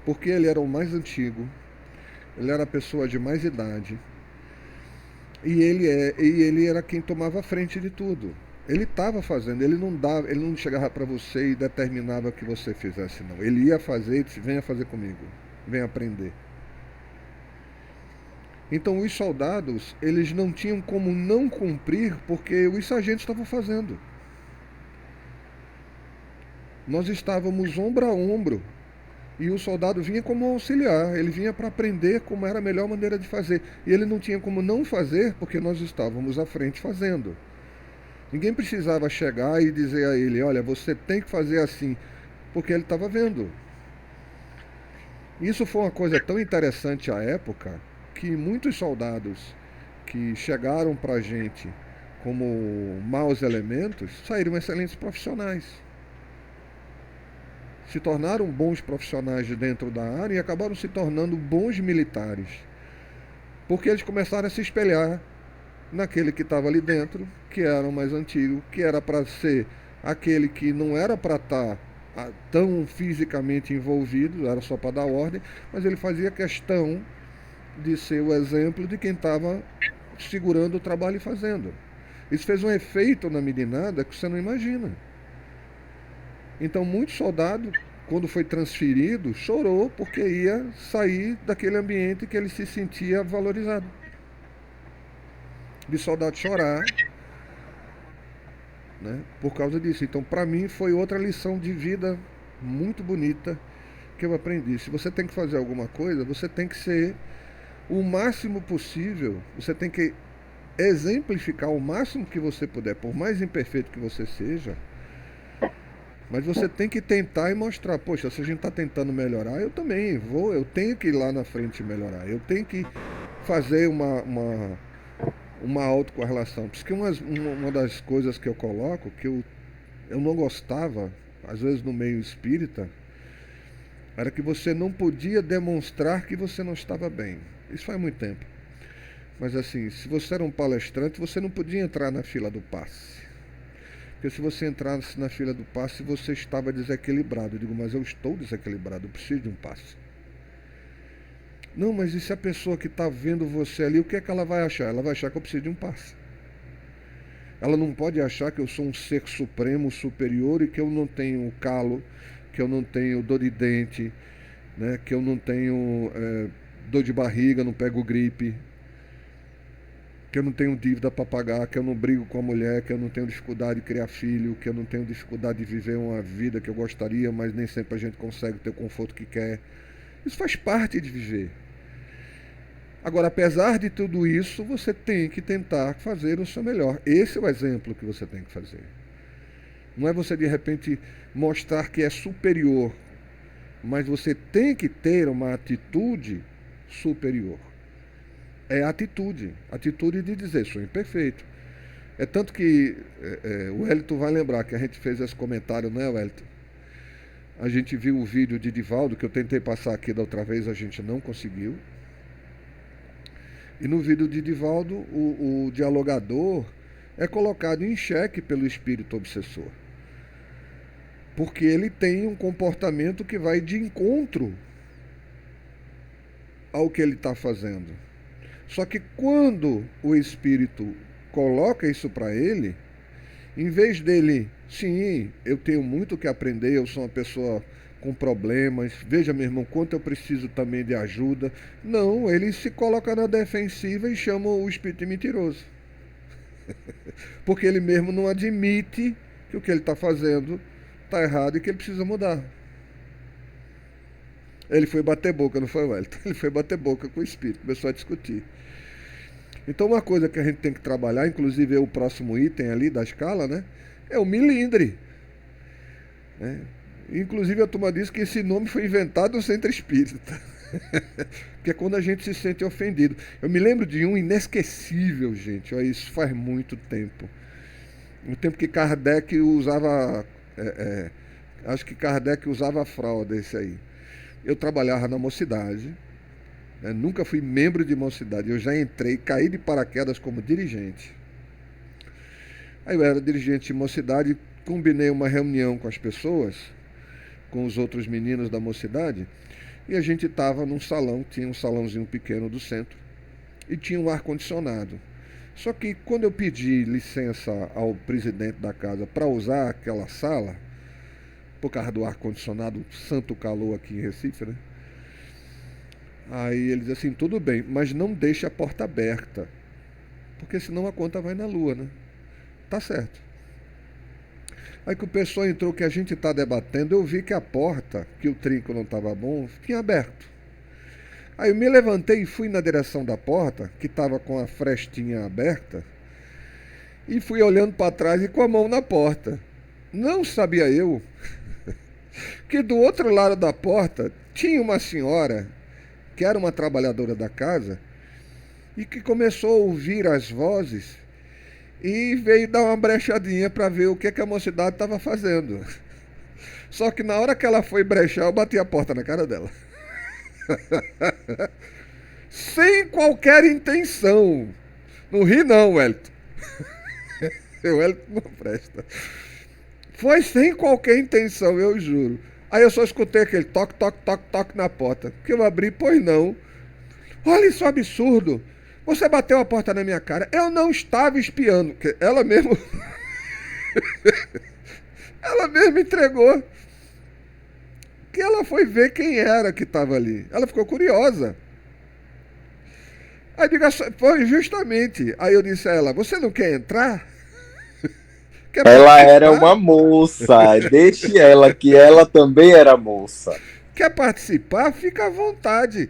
Porque ele era o mais antigo, ele era a pessoa de mais idade, e ele era quem tomava a frente de tudo. Ele estava fazendo, ele não chegava para você e determinava que você fizesse, não. Ele ia fazer e disse: venha fazer comigo, venha aprender. Então os soldados, eles não tinham como não cumprir porque os sargentos estavam fazendo. Nós estávamos ombro a ombro. E o soldado vinha como auxiliar, ele vinha para aprender como era a melhor maneira de fazer. E ele não tinha como não fazer porque nós estávamos à frente fazendo. Ninguém precisava chegar e dizer a ele: olha, você tem que fazer assim, porque ele estava vendo. Isso foi uma coisa tão interessante à época que muitos soldados que chegaram para a gente como maus elementos saíram excelentes profissionais. Se tornaram bons profissionais de dentro da área e acabaram se tornando bons militares. Porque eles começaram a se espelhar naquele que estava ali dentro, que era o mais antigo, que era para ser aquele que não era para estar tão fisicamente envolvido, era só para dar ordem, mas ele fazia questão de ser o exemplo de quem estava segurando o trabalho e fazendo. Isso fez um efeito na meninada que você não imagina. Então, muito soldado, quando foi transferido, chorou porque ia sair daquele ambiente que ele se sentia valorizado. De soldado chorar, né, por causa disso. Então, para mim, foi outra lição de vida muito bonita que eu aprendi. Se você tem que fazer alguma coisa, você tem que ser o máximo possível, você tem que exemplificar o máximo que você puder, por mais imperfeito que você seja. Mas você tem que tentar e mostrar: poxa, se a gente está tentando melhorar, eu também vou, eu tenho que ir lá na frente e melhorar. Eu tenho que fazer uma autocorrelação. Porque uma das coisas que eu coloco, que eu não gostava, às vezes no meio espírita, era que você não podia demonstrar que você não estava bem. Isso faz muito tempo. Mas assim, se você era um palestrante, você não podia entrar na fila do passe. Porque se você entrasse na fila do passe, você estava desequilibrado. Eu digo: mas eu estou desequilibrado, eu preciso de um passe. Não, mas e se a pessoa que está vendo você ali, o que é que ela vai achar? Ela vai achar que eu preciso de um passe. Ela não pode achar que eu sou um ser supremo, superior, e que eu não tenho calo, que eu não tenho dor de dente, né, que eu não tenho dor de barriga, não pego gripe, que eu não tenho dívida para pagar, que eu não brigo com a mulher, que eu não tenho dificuldade de criar filho, que eu não tenho dificuldade de viver uma vida que eu gostaria, mas nem sempre a gente consegue ter o conforto que quer. Isso faz parte de viver. Agora, apesar de tudo isso, você tem que tentar fazer o seu melhor. Esse é o exemplo que você tem que fazer. Não é você de repente mostrar que é superior, mas você tem que ter uma atitude superior. É a atitude de dizer: sou imperfeito. É tanto que o Wellington vai lembrar que a gente fez esse comentário, não é, Wellington? A gente viu o vídeo de Divaldo, que eu tentei passar aqui da outra vez, a gente não conseguiu. E no vídeo de Divaldo, o dialogador é colocado em xeque pelo espírito obsessor. Porque ele tem um comportamento que vai de encontro ao que ele está fazendo. Só que quando o espírito coloca isso para ele, em vez dele: sim, eu tenho muito que aprender, eu sou uma pessoa com problemas, veja, meu irmão, quanto eu preciso também de ajuda. Não, ele se coloca na defensiva e chama o espírito de mentiroso. Porque ele mesmo não admite que o que ele está fazendo está errado e que ele precisa mudar. Ele foi bater boca, não foi, Wellington? Ele foi bater boca com o espírito, começou a discutir. Então, uma coisa que a gente tem que trabalhar, inclusive é o próximo item ali da escala, né, é o milindre. Né? Inclusive, a turma disse que esse nome foi inventado no centro espírita. Porque é quando a gente se sente ofendido. Eu me lembro de um inesquecível, gente. Olha, isso faz muito tempo. No tempo que Kardec usava... acho que Kardec usava fralda, esse aí. Eu trabalhava na Mocidade. né? Nunca fui membro de mocidade, eu já entrei, caí de paraquedas como dirigente. Aí eu era dirigente de mocidade, combinei uma reunião com as pessoas, com os outros meninos da mocidade, e a gente estava num salão, tinha um salãozinho pequeno do centro, e tinha um ar-condicionado. Só que quando eu pedi licença ao presidente da casa para usar aquela sala, por causa do ar-condicionado, santo calor aqui em Recife, né? Aí ele diz assim, tudo bem, mas não deixe a porta aberta, porque senão a conta vai na lua, né? Tá certo. Aí que o pessoal entrou, que a gente está debatendo, eu vi que a porta, que o trinco não estava bom, tinha aberto. Aí eu me levantei e fui na direção da porta, que estava com a frestinha aberta, e fui olhando para trás e com a mão na porta. Não sabia eu que do outro lado da porta tinha uma senhora, que era uma trabalhadora da casa, e que começou a ouvir as vozes e veio dar uma brechadinha para ver o que a mocidade estava fazendo. Só que na hora que ela foi brechar, eu bati a porta na cara dela. Sem qualquer intenção. Não ri não, Wellington. O Wellington não presta. Foi sem qualquer intenção, eu juro. Aí eu só escutei aquele toque, toque, toque, toque na porta. Que eu abri, pois não. Olha isso, absurdo. Você bateu a porta na minha cara. Eu não estava espiando. Ela mesmo... ela mesmo entregou. Que ela foi ver quem era que estava ali. Ela ficou curiosa. Aí diga, foi justamente. Aí eu disse a ela, você não quer entrar? Quer Ela participar? era uma moça. Deixe ela, que ela também era moça. Quer participar? Fica à vontade.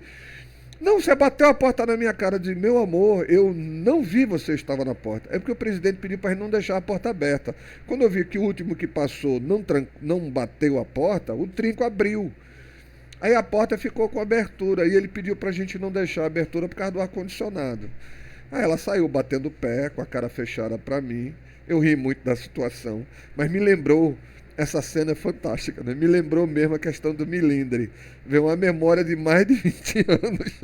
Não, você bateu a porta na minha cara de meu amor, eu não vi você estava na porta. É porque o presidente pediu para não deixar a porta aberta. Quando eu vi que o último que passou não bateu a porta, o trinco abriu. Aí a porta ficou com abertura e ele pediu para a gente não deixar a abertura por causa do ar-condicionado. Aí ela saiu batendo o pé, com a cara fechada para mim. Eu ri muito da situação, mas me lembrou... Essa cena é fantástica, né? Me lembrou mesmo a questão do milindre. Veio uma memória de mais de 20 anos.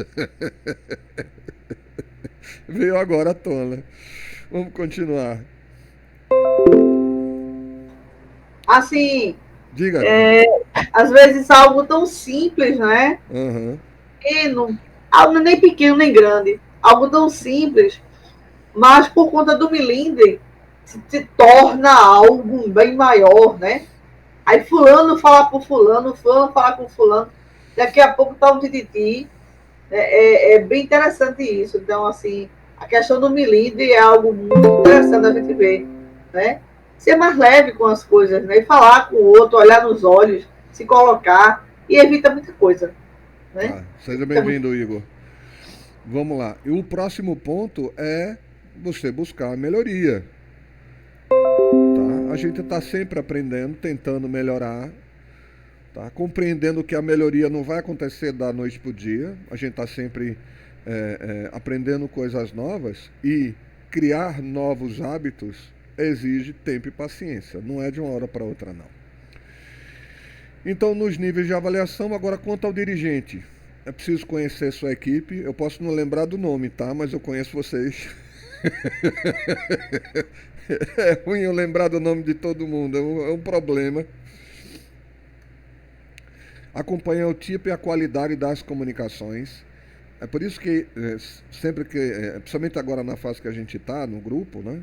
Veio agora à tona. Vamos continuar. Assim, Diga. às vezes algo tão simples, né? Uhum. Pequeno, algo nem pequeno nem grande, algo tão simples, mas por conta do milindre se torna algo bem maior, né? Aí fulano fala com fulano fala com fulano, daqui a pouco tá um tititi. É bem interessante isso. Então, assim, a questão do milindre é algo muito interessante a gente ver, né? Ser mais leve com as coisas, né? E falar com o outro, olhar nos olhos, se colocar, e evita muita coisa, né? Tá. Seja bem-vindo, Igor. Vamos lá. E o próximo ponto é você buscar a melhoria. Tá? A gente está sempre aprendendo, tentando melhorar, tá? Compreendendo que a melhoria não vai acontecer da noite para o dia. A gente está sempre aprendendo coisas novas e criar novos hábitos exige tempo e paciência. Não é de uma hora para outra, não. Então, nos níveis de avaliação, agora quanto ao dirigente. É preciso conhecer sua equipe. Eu posso não lembrar do nome, tá? Mas eu conheço vocês. É ruim eu lembrar do nome de todo mundo, é um problema. Acompanhar o tipo e a qualidade das comunicações. É por isso que sempre que, principalmente agora na fase que a gente está, no grupo, né?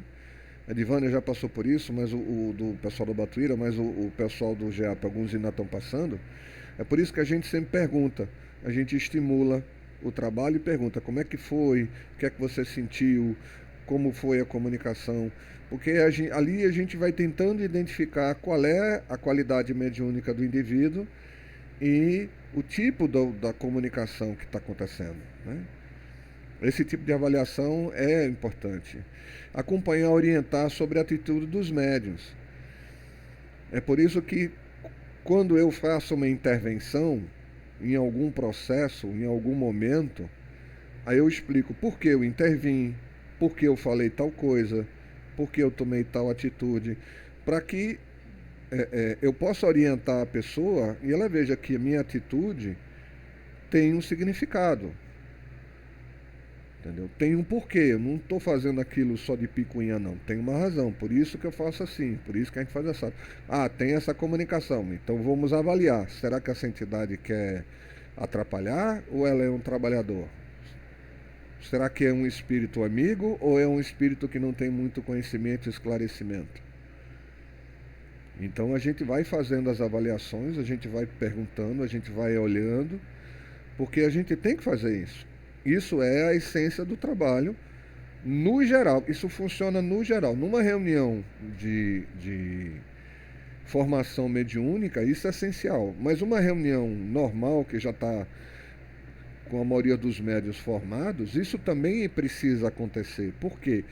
A Divânia já passou por isso, mas o do pessoal do Batuíra, mas o pessoal do GEAP, alguns ainda estão passando. É por isso que a gente sempre pergunta, a gente estimula o trabalho e pergunta como é que foi, o que é que você sentiu, como foi a comunicação, porque ali a gente vai tentando identificar qual é a qualidade mediúnica do indivíduo e o tipo da comunicação que está acontecendo, né? Esse tipo de avaliação é importante. Acompanhar, orientar sobre a atitude dos médiuns. É por isso que quando eu faço uma intervenção em algum processo, em algum momento, aí eu explico por que eu intervim, por que eu falei tal coisa, por que eu tomei tal atitude, para que eu possa orientar a pessoa e ela veja que a minha atitude tem um significado. Entendeu? Tem um porquê, eu não estou fazendo aquilo só de picuinha não, tem uma razão, por isso que eu faço assim, por isso que a gente faz essa. Ah, tem essa comunicação, então vamos avaliar, será que essa entidade quer atrapalhar ou ela é um trabalhador? Será que é um espírito amigo ou é um espírito que não tem muito conhecimento e esclarecimento? Então a gente vai fazendo as avaliações, a gente vai perguntando, a gente vai olhando, porque a gente tem que fazer isso. Isso é a essência do trabalho no geral. Isso funciona no geral. Numa reunião de formação mediúnica, isso é essencial. Mas uma reunião normal, que já está com a maioria dos médiuns formados, isso também precisa acontecer. Por quê?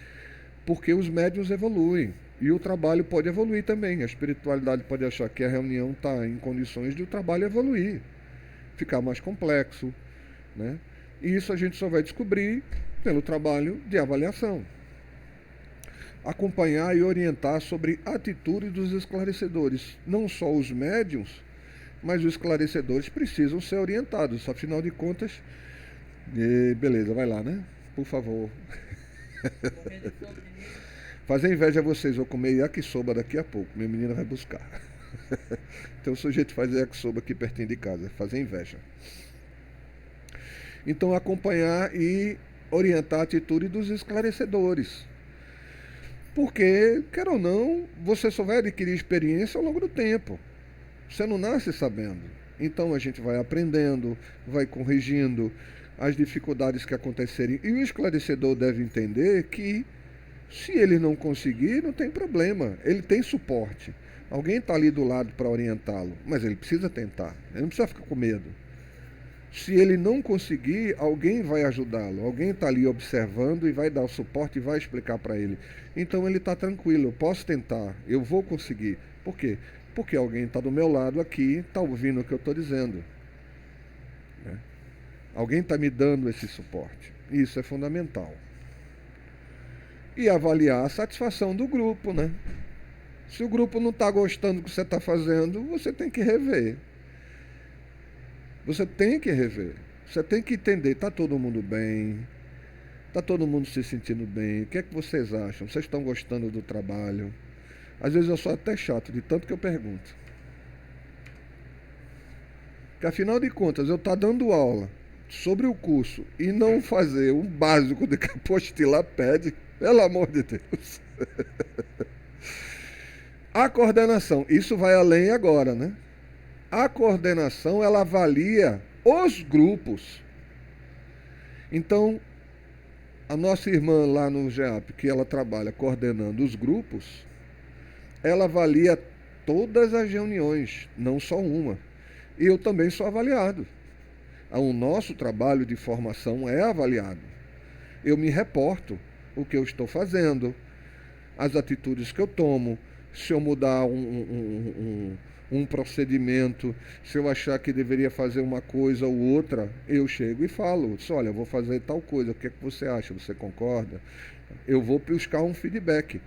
Porque os médiuns evoluem. E o trabalho pode evoluir também. A espiritualidade pode achar que a reunião está em condições de o trabalho evoluir, ficar mais complexo, né? E isso a gente só vai descobrir pelo trabalho de avaliação. Acompanhar e orientar sobre a atitude dos esclarecedores. Não só os médiuns, mas os esclarecedores precisam ser orientados. Afinal de contas, beleza, vai lá, né? Por favor. Fazer inveja a vocês, vou comer yakisoba daqui a pouco. Minha menina vai buscar. Então o sujeito faz yakisoba aqui pertinho de casa. Fazer inveja. Então acompanhar e orientar a atitude dos esclarecedores. Porque, quer ou não, você só vai adquirir experiência ao longo do tempo. Você não nasce sabendo. Então a gente vai aprendendo, vai corrigindo as dificuldades que acontecerem. E o esclarecedor deve entender que, se ele não conseguir, não tem problema. Ele tem suporte. Alguém está ali do lado para orientá-lo. Mas ele precisa tentar. Ele não precisa ficar com medo. Se ele não conseguir, alguém vai ajudá-lo. Alguém está ali observando e vai dar o suporte e vai explicar para ele. Então ele está tranquilo. Eu posso tentar. Eu vou conseguir. Por quê? Porque alguém está do meu lado aqui, está ouvindo o que eu estou dizendo. Né? Alguém está me dando esse suporte. Isso é fundamental. E avaliar a satisfação do grupo, né? Se o grupo não está gostando do que você está fazendo, você tem que rever. Você tem que rever. Você tem que entender, está todo mundo bem? Está todo mundo se sentindo bem? O que é que vocês acham? Vocês estão gostando do trabalho? Às vezes eu sou até chato, de tanto que eu pergunto. Porque afinal de contas, eu estou dando aula sobre o curso e não fazer o básico do que a apostila pede, pelo amor de Deus. A coordenação, isso vai além agora, né? A coordenação, ela avalia os grupos. Então, a nossa irmã lá no GEAP, que ela trabalha coordenando os grupos, ela avalia todas as reuniões, não só uma. E eu também sou avaliado. O nosso trabalho de formação é avaliado. Eu me reporto o que eu estou fazendo, as atitudes que eu tomo, se eu mudar um procedimento, se eu achar que deveria fazer uma coisa ou outra, eu chego e falo, olha, eu vou fazer tal coisa, o que é que você acha? Você concorda? Eu vou buscar um feedback,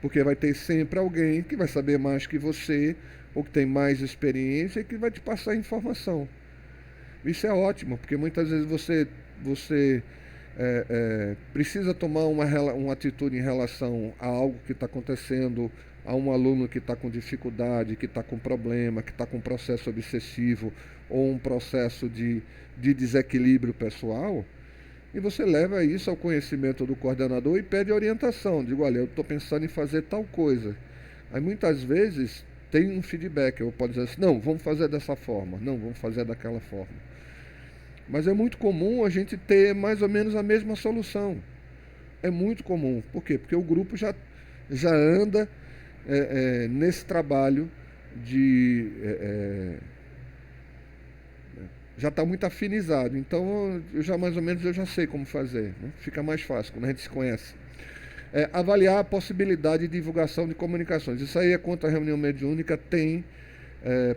porque vai ter sempre alguém que vai saber mais que você, ou que tem mais experiência e que vai te passar informação. Isso é ótimo, porque muitas vezes você precisa tomar uma atitude em relação a algo que está acontecendo, a um aluno que está com dificuldade, que está com problema, que está com processo obsessivo ou um processo de desequilíbrio pessoal, e você leva isso ao conhecimento do coordenador e pede orientação. Digo, olha, eu estou pensando em fazer tal coisa. Aí muitas vezes tem um feedback, eu posso dizer assim, não, vamos fazer dessa forma, não, vamos fazer daquela forma. Mas é muito comum a gente ter mais ou menos a mesma solução. É muito comum. Por quê? Porque o grupo já anda nesse trabalho já está muito afinizado. Então, mais ou menos eu já sei como fazer. Né? Fica mais fácil quando a gente se conhece. Avaliar a possibilidade de divulgação de comunicações. Isso aí é quanto a reunião mediúnica tem,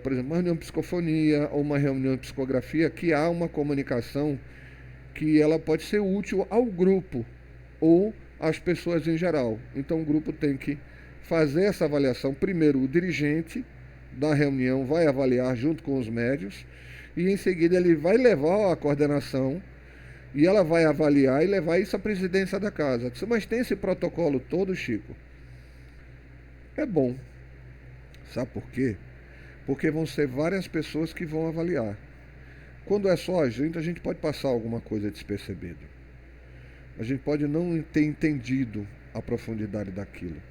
por exemplo, uma reunião de psicofonia ou uma reunião de psicografia, que há uma comunicação que ela pode ser útil ao grupo ou às pessoas em geral. Então o grupo tem que fazer essa avaliação. Primeiro, o dirigente da reunião vai avaliar junto com os médios e em seguida ele vai levar a coordenação E ela vai avaliar e levar isso à presidência da casa. Eu disse, mas tem esse protocolo todo, Chico? É bom. Sabe por quê? Porque vão ser várias pessoas que vão avaliar. Quando é só a gente pode passar alguma coisa despercebido. A gente pode não ter entendido a profundidade daquilo.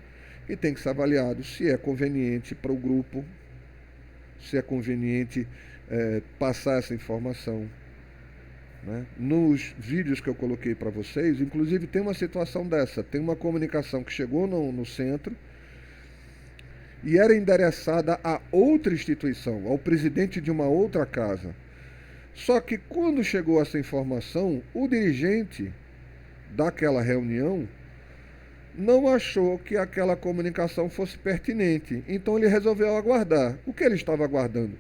E tem que ser avaliado se é conveniente para o grupo, se é conveniente passar essa informação. Né? Nos vídeos que eu coloquei para vocês, inclusive tem uma situação dessa. Tem uma comunicação que chegou no centro e era endereçada a outra instituição, ao presidente de uma outra casa. Só que quando chegou essa informação, o dirigente daquela reunião não achou que aquela comunicação fosse pertinente. Então ele resolveu aguardar. O que ele estava aguardando?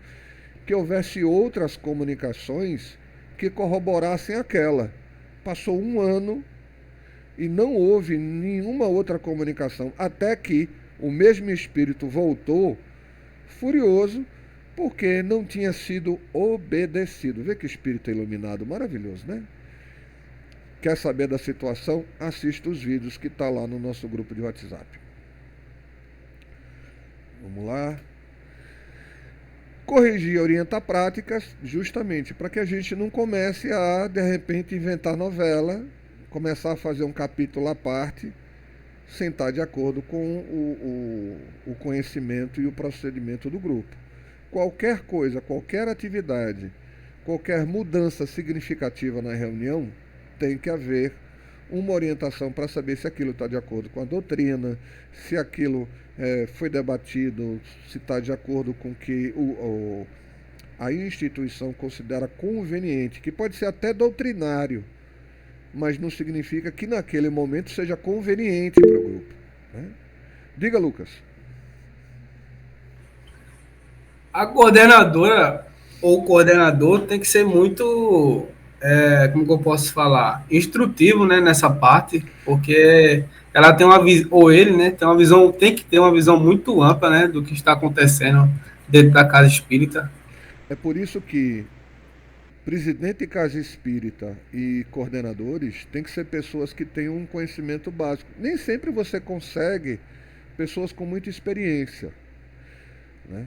Que houvesse outras comunicações que corroborassem aquela. Passou um ano e não houve nenhuma outra comunicação, até que o mesmo espírito voltou furioso porque não tinha sido obedecido. Vê que espírito iluminado, maravilhoso, né? Quer saber da situação? Assista os vídeos que está lá no nosso grupo de WhatsApp. Vamos lá. Corrigir e orientar práticas justamente para que a gente não comece a, de repente, inventar novela, começar a fazer um capítulo à parte, sem estar de acordo com o conhecimento e o procedimento do grupo. Qualquer coisa, qualquer atividade, qualquer mudança significativa na reunião, tem que haver uma orientação para saber se aquilo está de acordo com a doutrina, se aquilo foi debatido, se está de acordo com o que a instituição considera conveniente, que pode ser até doutrinário, mas não significa que naquele momento seja conveniente para o grupo. Né? Diga, Lucas. A coordenadora ou coordenador tem que ser muito, como que eu posso falar, instrutivo, né, nessa parte, porque ela tem uma visão, ou ele, né, tem que ter uma visão muito ampla, né, do que está acontecendo dentro da casa espírita. É por isso que presidente de casa espírita e coordenadores tem que ser pessoas que tenham um conhecimento básico. Nem sempre você consegue pessoas com muita experiência, né?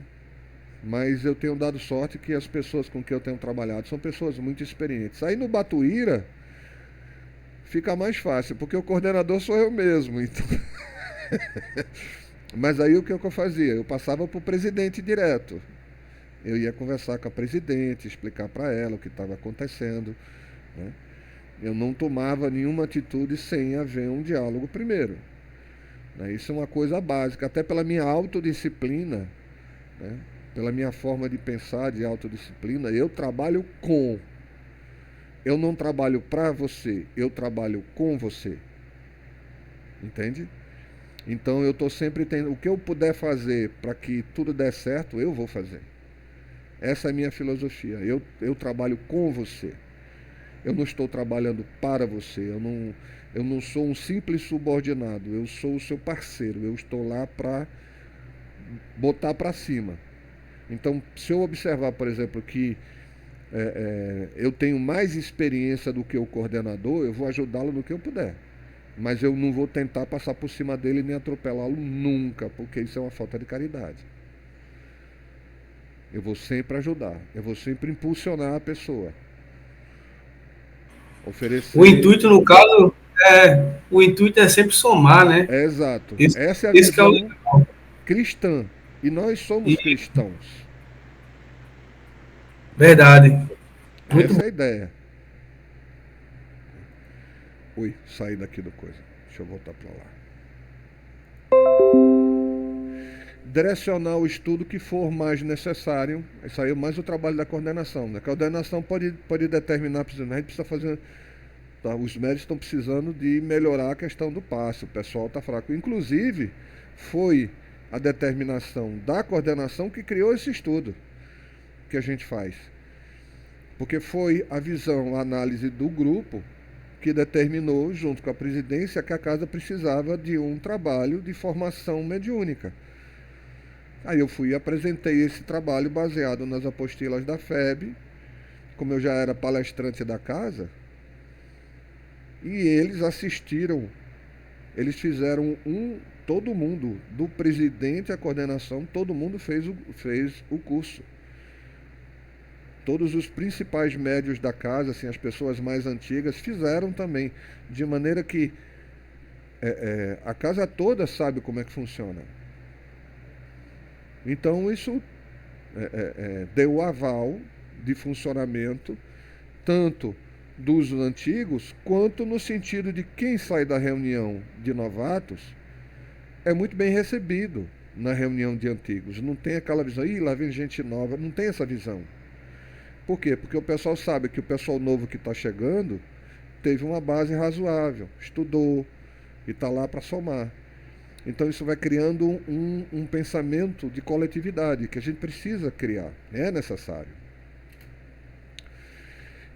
Mas eu tenho dado sorte que as pessoas com que eu tenho trabalhado são pessoas muito experientes. Aí no Batuíra fica mais fácil, porque o coordenador sou eu mesmo. Então... Mas aí o que eu fazia? Eu passava para o presidente direto. Eu ia conversar com a presidente, explicar para ela o que estava acontecendo. Né? Eu não tomava nenhuma atitude sem haver um diálogo primeiro. Né? Isso é uma coisa básica, até pela minha autodisciplina, né? Pela minha forma de pensar, de autodisciplina, eu trabalho com. Eu não trabalho para você, eu trabalho com você. Entende? Então eu estou sempre tendo. O que eu puder fazer para que tudo dê certo, eu vou fazer. Essa é a minha filosofia. Eu trabalho com você. Eu não estou trabalhando para você. Eu não sou um simples subordinado. Eu sou o seu parceiro. Eu estou lá para botar para cima. Então, se eu observar, por exemplo, que eu tenho mais experiência do que o coordenador, eu vou ajudá-lo no que eu puder. Mas eu não vou tentar passar por cima dele nem atropelá-lo nunca, porque isso é uma falta de caridade. Eu vou sempre ajudar, eu vou sempre impulsionar a pessoa. Oferecer... O intuito, no caso, o intuito é sempre somar, né? Exato. Isso, essa é a visão cristã. E nós somos cristãos. Verdade. Muito essa é a ideia. Ui, saí daqui do coisa. Deixa eu voltar para lá. Direcionar o estudo que for mais necessário. Isso aí é mais o trabalho da coordenação. Né? A coordenação pode determinar, a gente precisa fazer. Tá, os médicos estão precisando de melhorar a questão do passe. O pessoal está fraco. Inclusive, foi a determinação da coordenação que criou esse estudo que a gente faz. Porque foi a visão, a análise do grupo que determinou, junto com a presidência, que a casa precisava de um trabalho de formação mediúnica. Aí eu fui e apresentei esse trabalho baseado nas apostilas da FEB. Como eu já era palestrante da casa, E eles assistiram, eles fizeram todo mundo, do presidente à coordenação, todo mundo fez o curso. Todos os principais médios da casa, assim, as pessoas mais antigas, fizeram também, de maneira que a casa toda sabe como é que funciona. Então isso deu o aval de funcionamento, tanto dos antigos, quanto no sentido de quem sai da reunião de novatos é muito bem recebido na reunião de antigos. Não tem aquela visão, lá vem gente nova, não tem essa visão. Por quê? Porque o pessoal sabe que o pessoal novo que está chegando teve uma base razoável, estudou e está lá para somar. Então isso vai criando um pensamento de coletividade que a gente precisa criar, é necessário.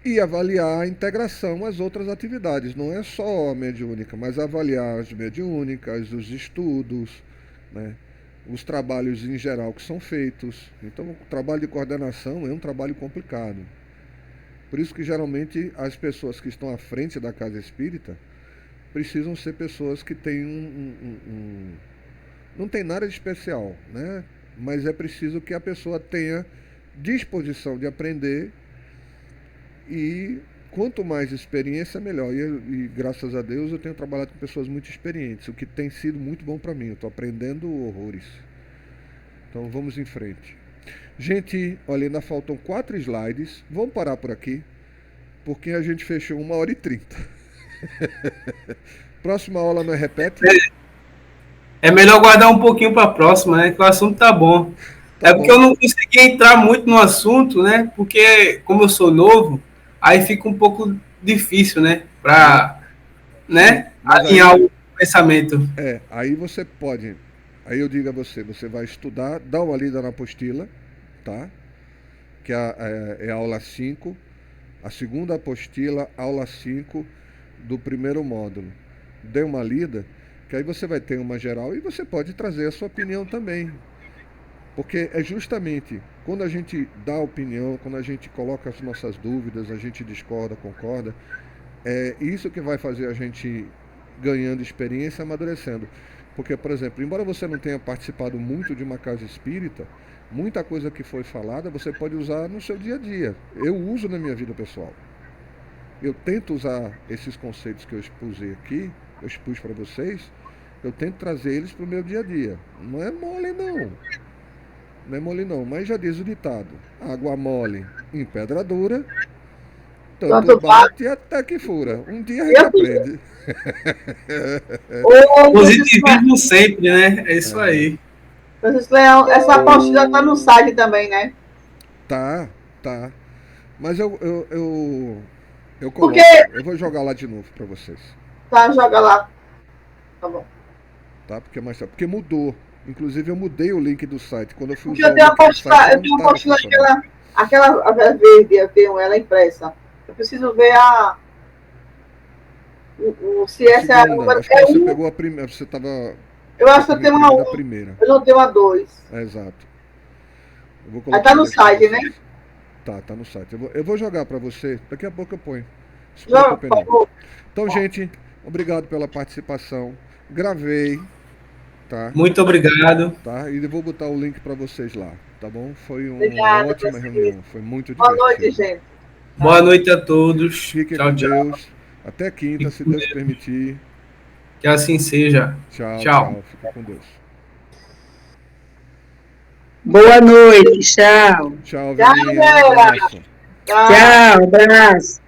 E avaliar a integração às outras atividades, não é só a mediúnica, mas avaliar as mediúnicas, os estudos, né, os trabalhos em geral que são feitos. Então o trabalho de coordenação é um trabalho complicado. Por isso que geralmente as pessoas que estão à frente da casa espírita precisam ser pessoas que têm não tem nada de especial, né? Mas é preciso que a pessoa tenha disposição de aprender, e quanto mais experiência, melhor. E graças a Deus eu tenho trabalhado com pessoas muito experientes, o que tem sido muito bom para mim. Eu estou aprendendo horrores. Então vamos em frente. Gente, olha, ainda faltam 4 slides. Vamos parar por aqui, porque a gente fechou 1h30. Próxima aula não repete? É melhor guardar um pouquinho para a próxima, né? Que o assunto tá bom. Tá porque bom. eu não consegui entrar muito no assunto, né? Porque, como eu sou novo, aí fica um pouco difícil, né? Para, né? Alinhar o pensamento. Aí você pode. Aí eu digo a você, você vai estudar, dá uma lida na apostila, tá? Que é a aula 5, a segunda apostila, aula 5 do primeiro módulo. Dê uma lida, que aí você vai ter uma geral e você pode trazer a sua opinião também. Porque é justamente quando a gente dá opinião, quando a gente coloca as nossas dúvidas, a gente discorda, concorda, é isso que vai fazer a gente ganhando experiência, amadurecendo. Porque, por exemplo, embora você não tenha participado muito de uma casa espírita, muita coisa que foi falada você pode usar no seu dia a dia. Eu uso na minha vida pessoal. Eu tento usar esses conceitos que eu expus para vocês, eu tento trazer eles para o meu dia a dia. Não é mole não. Não é mole não, mas já diz o ditado: água mole em pedra dura, tanto bate até que fura. Um dia a gente aprende. Positivismo sempre, né? É isso aí. Francisco Leão, essa apostila está no site também, né? Tá. Mas eu coloco. Porque... Eu vou jogar lá de novo para vocês. Tá, joga lá. Tá bom. Tá? Porque mudou. Inclusive eu mudei o link do site. Quando eu fui usar eu tenho uma apostila aquela verde, eu tenho ela impressa. Eu preciso ver se essa é a número. Acho que você pegou a primeira. Você estava. Eu acho que eu tenho uma 1. Primeira. Eu não tenho uma 2. Exato. Ela tá no site, né? Tá no site. Eu vou jogar para você. Daqui a pouco eu ponho. Então, gente, obrigado pela participação. Gravei. Tá? Muito obrigado. Tá? E eu vou botar o link para vocês lá, tá bom? Foi uma ótima reunião, foi muito divertido. Boa noite, gente. Boa noite a todos. Fiquem com Deus. Até quinta, se Deus permitir. Que assim seja. Tchau. Fiquem com Deus. Boa noite, tchau. Tchau, Velinha. Tchau, tchau, abraço.